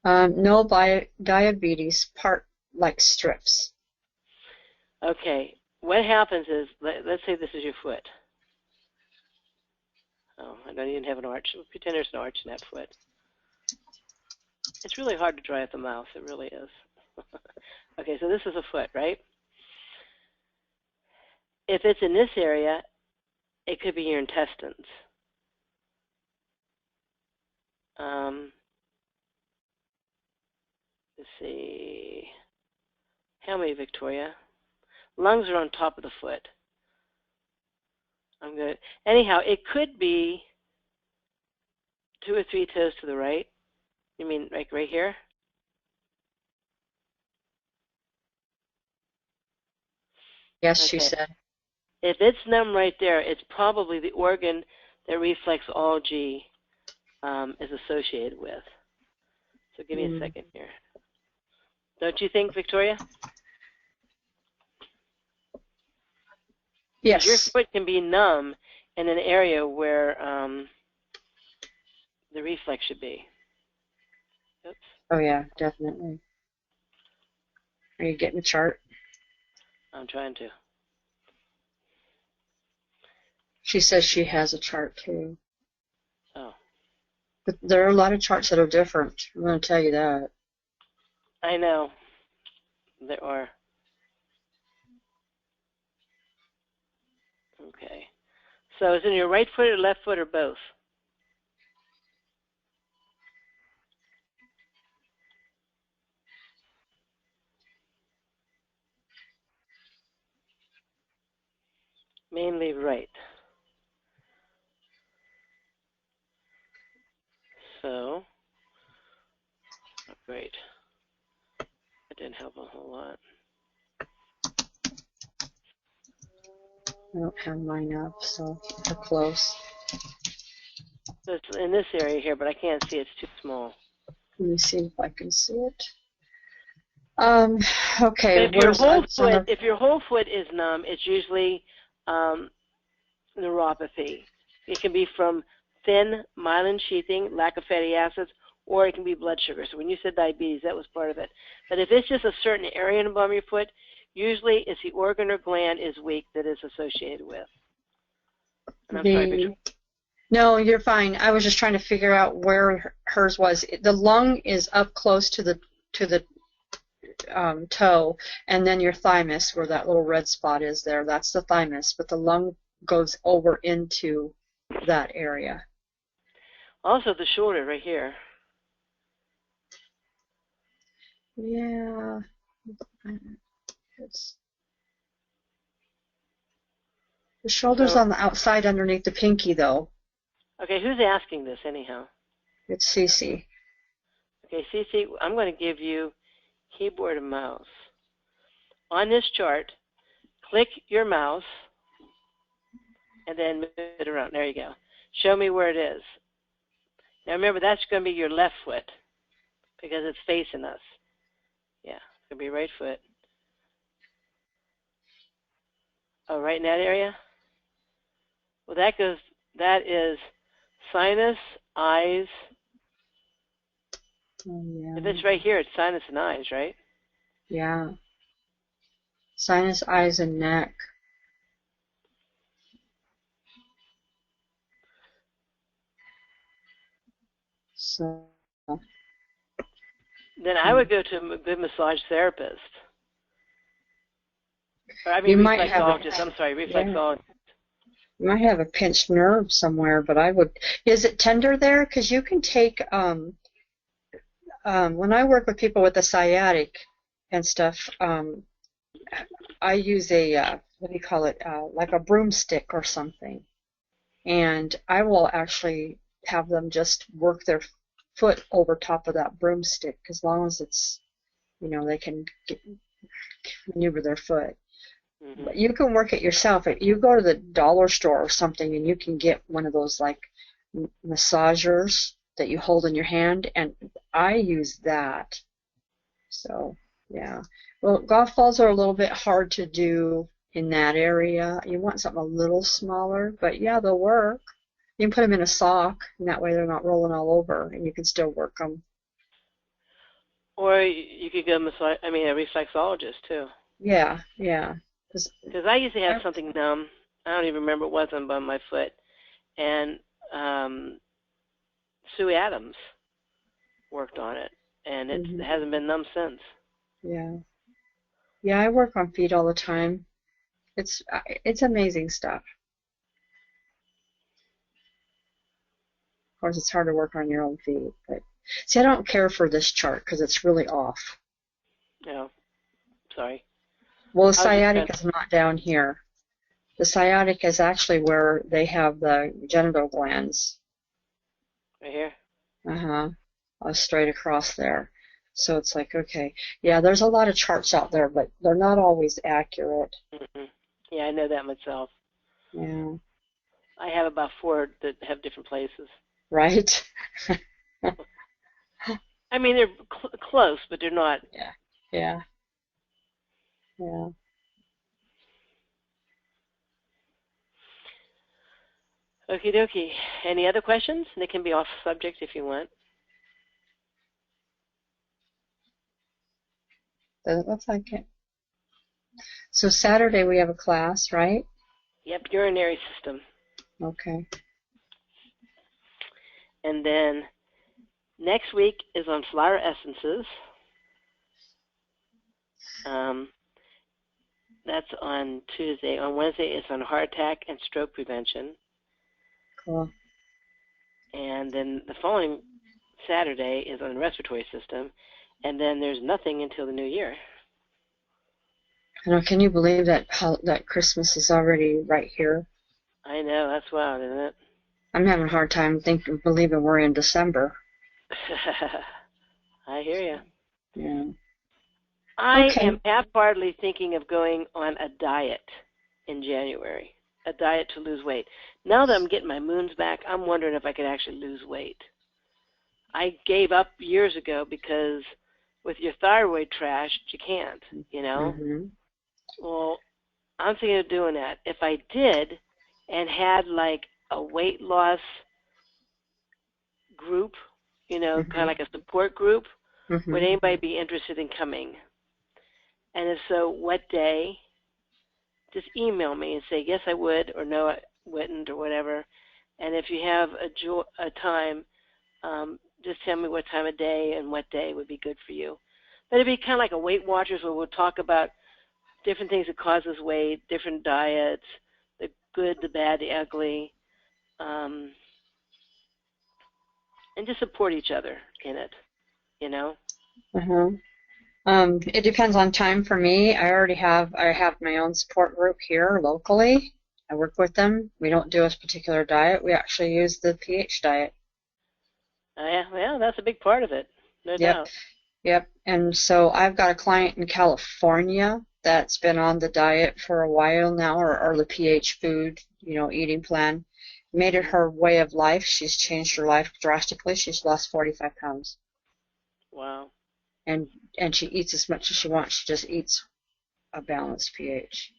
No diabetes, part like strips. Okay. What happens is, let's say this is your foot. Oh, I don't even have an arch. Pretend there's an arch in that foot. It's really hard to dry out the mouth. It really is. Okay, so this is a foot, right? If it's in this area, it could be your intestines. Let's see. How many, Victoria? Lungs are on top of the foot. I'm good. Anyhow, it could be 2 or 3 toes to the right. You mean like right here? Yes, okay. She said. If it's numb right there, it's probably the organ that reflexology is associated with. So give me a second here. Don't you think, Victoria? Yes. Your foot can be numb in an area where the reflex should be. Oops. Oh, yeah, definitely. Are you getting the chart? I'm trying to. She says she has a chart too. Oh. But there are a lot of charts that are different. I'm going to tell you that. I know. There are. Okay. So is it in your right foot or left foot or both? Mainly right. So, great. That didn't help a whole lot. I don't have mine up, so they're close. So it's in this area here, but I can't see. It's too small. Let me see if I can see it. Okay. If your whole foot is numb, it's usually neuropathy. It can be from thin myelin sheathing, lack of fatty acids, or it can be blood sugar. So when you said diabetes, that was part of it. But if it's just a certain area in the bottom of your foot, usually it's the organ or gland is weak that is associated with. And I'm sorry, no, you're fine. I was just trying to figure out where hers was. The lung is up close to the toe, and then your thymus, where that little red spot is there, that's the thymus, but the lung goes over into that area. Also the shoulder right here. Yeah. The shoulder's on the outside underneath the pinky, though. Okay, who's asking this anyhow? It's Cece. Okay, Cece, I'm going to give you keyboard and mouse. On this chart, click your mouse and then move it around. There you go. Show me where it is. Now remember, that's going to be your left foot because it's facing us. Yeah, it's going to be right foot. Oh, right in that area? Well, that is sinus, eyes. Oh, yeah. If it's right here, it's sinus and eyes, right? Yeah. Sinus, eyes, and neck. So. Then I would go to a good massage therapist. Or, I mean, You might have reflexologist. I'm sorry, reflexologist. You might have a pinched nerve somewhere, but I would. Is it tender there? Because you can take. When I work with people with the sciatic and stuff, I use a what do you call it? Like a broomstick or something, and I will actually have them just work their foot over top of that broomstick, as long as it's, they can maneuver their foot. Mm-hmm. But you can work it yourself. You go to the dollar store or something, and you can get one of those like massagers that you hold in your hand, and I use that. So, yeah. Well, golf balls are a little bit hard to do in that area. You want something a little smaller, but yeah, they'll work. You can put them in a sock, and that way they're not rolling all over, and you can still work them. Or you could go a reflexologist too. Yeah. Because I usually have something numb. I don't even remember what was on my foot. And Sue Adams worked on it, and it hasn't been numb since. Yeah. Yeah, I work on feet all the time. It's amazing stuff. Of course, it's hard to work on your own feet, but see, I don't care for this chart because it's really off. Yeah. Sorry. Well, the sciatic is not down here. The sciatic is actually where they have the genital glands. Right here? Straight across there. So it's like, okay. Yeah, there's a lot of charts out there, but they're not always accurate. Mm-hmm. Yeah, I know that myself. Yeah. I have about 4 that have different places. Right? I mean, they're close, but they're not. Yeah. Okie dokie. Any other questions? They can be off subject if you want. Doesn't look like it. So Saturday we have a class, right? Yep, urinary system. Okay. And then next week is on flower essences. That's on Tuesday. On Wednesday, it's on heart attack and stroke prevention. Cool. And then the following Saturday is on the respiratory system. And then there's nothing until the new year. Now, can you believe that that Christmas is already right here? I know, that's wild, isn't it? I'm having a hard time believing we're in December. I hear you. Yeah. I Okay. am half-heartedly thinking of going on a diet in January, a diet to lose weight. Now that I'm getting my moons back, I'm wondering if I could actually lose weight. I gave up years ago because with your thyroid trash, you can't, you know? Mm-hmm. Well, I'm thinking of doing that. If I did and had like a weight loss group, you know, Mm-hmm. kind of like a support group, Mm-hmm. would anybody be interested in coming? And if so, what day? Just email me and say, yes, I would, or no, I wouldn't, or whatever. And if you have a time, just tell me what time of day and what day would be good for you. But it'd be kind of like a Weight Watchers where we'll talk about different things that causes weight, different diets, the good, the bad, the ugly, and just support each other in it, you know? Uh-huh. It depends on time for me. I have my own support group here locally. I work with them. We don't do a particular diet. We actually use the pH diet. Yeah, well, that's a big part of it, no Yep. doubt. Yep. And so I've got a client in California that's been on the diet for a while now, or the pH food, eating plan. Made it her way of life. She's changed her life drastically. She's lost 45 pounds. Wow. And she eats as much as she wants. She just eats a balanced pH.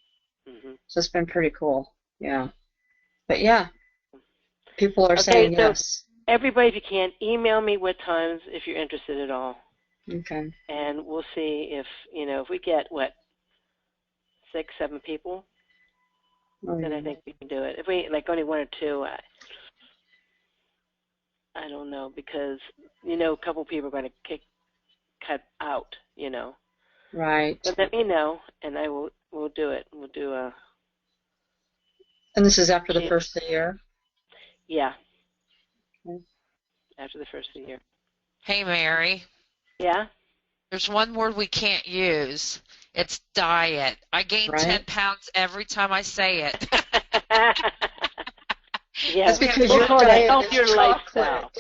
Mm-hmm. So it's been pretty cool. Yeah. But yeah, people are saying so yes. Everybody, if you can, email me what times if you're interested at all. Okay. And we'll see if we get, 6, 7 people, then I think we can do it. If we, only 1 or 2, I don't know, because, a couple people are going to cut out, Right. But let me know, and we'll do it. We'll do a... And this is after the first of the year? Yeah. Okay. After the first of the year. Hey, Mary. Yeah? There's one word we can't use. It's diet. I gain 10 pounds every time I say it. Yeah, that's because we'll your call it a diet healthier is lifestyle.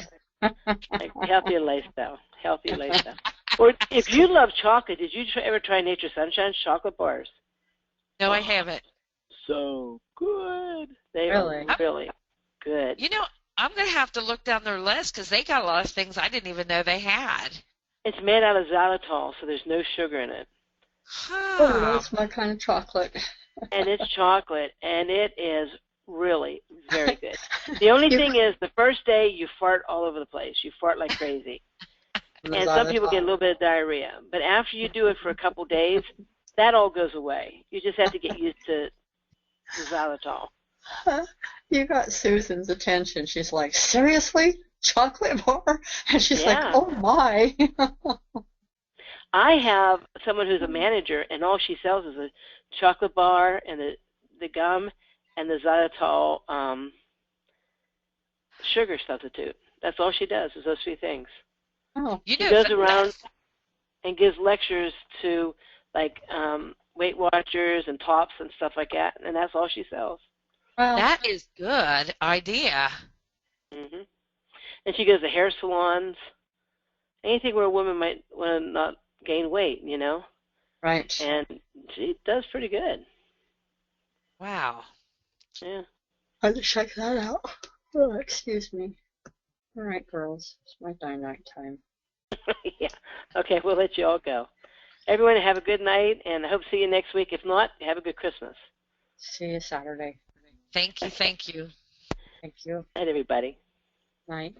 Healthier lifestyle. Healthy lifestyle. Or if you love chocolate, did you ever try Nature Sunshine's chocolate bars? No, I haven't. So good. They Really? are really good. I'm going to have to look down their list because they got a lot of things I didn't even know they had. It's made out of xylitol, so there's no sugar in it. Oh, that's my kind of chocolate. And it's chocolate, and it is really very good. The only thing is, the first day you fart all over the place. You fart like crazy. And some people get a little bit of diarrhea. But after you do it for a couple days, that all goes away. You just have to get used to the xylitol. You got Susan's attention. She's like, seriously? Chocolate bar? And she's like, oh my. I have someone who's a manager, and all she sells is a chocolate bar and the gum and the xylitol sugar substitute. That's all she does, is those 3 things. Oh. She goes around and gives lectures to Weight Watchers and Tops and stuff like that, and that's all she sells. Wow. That is good idea. Mm-hmm. And she goes to hair salons, anything where a woman might want to not gain weight, Right. And she does pretty good. Wow. Yeah. I'll check that out. Oh, excuse me. All right, girls. It's my night time. Yeah. Okay, we'll let you all go. Everyone have a good night, and I hope to see you next week. If not, have a good Christmas. See you Saturday. Thank you. Thank you. Night, everybody. Night.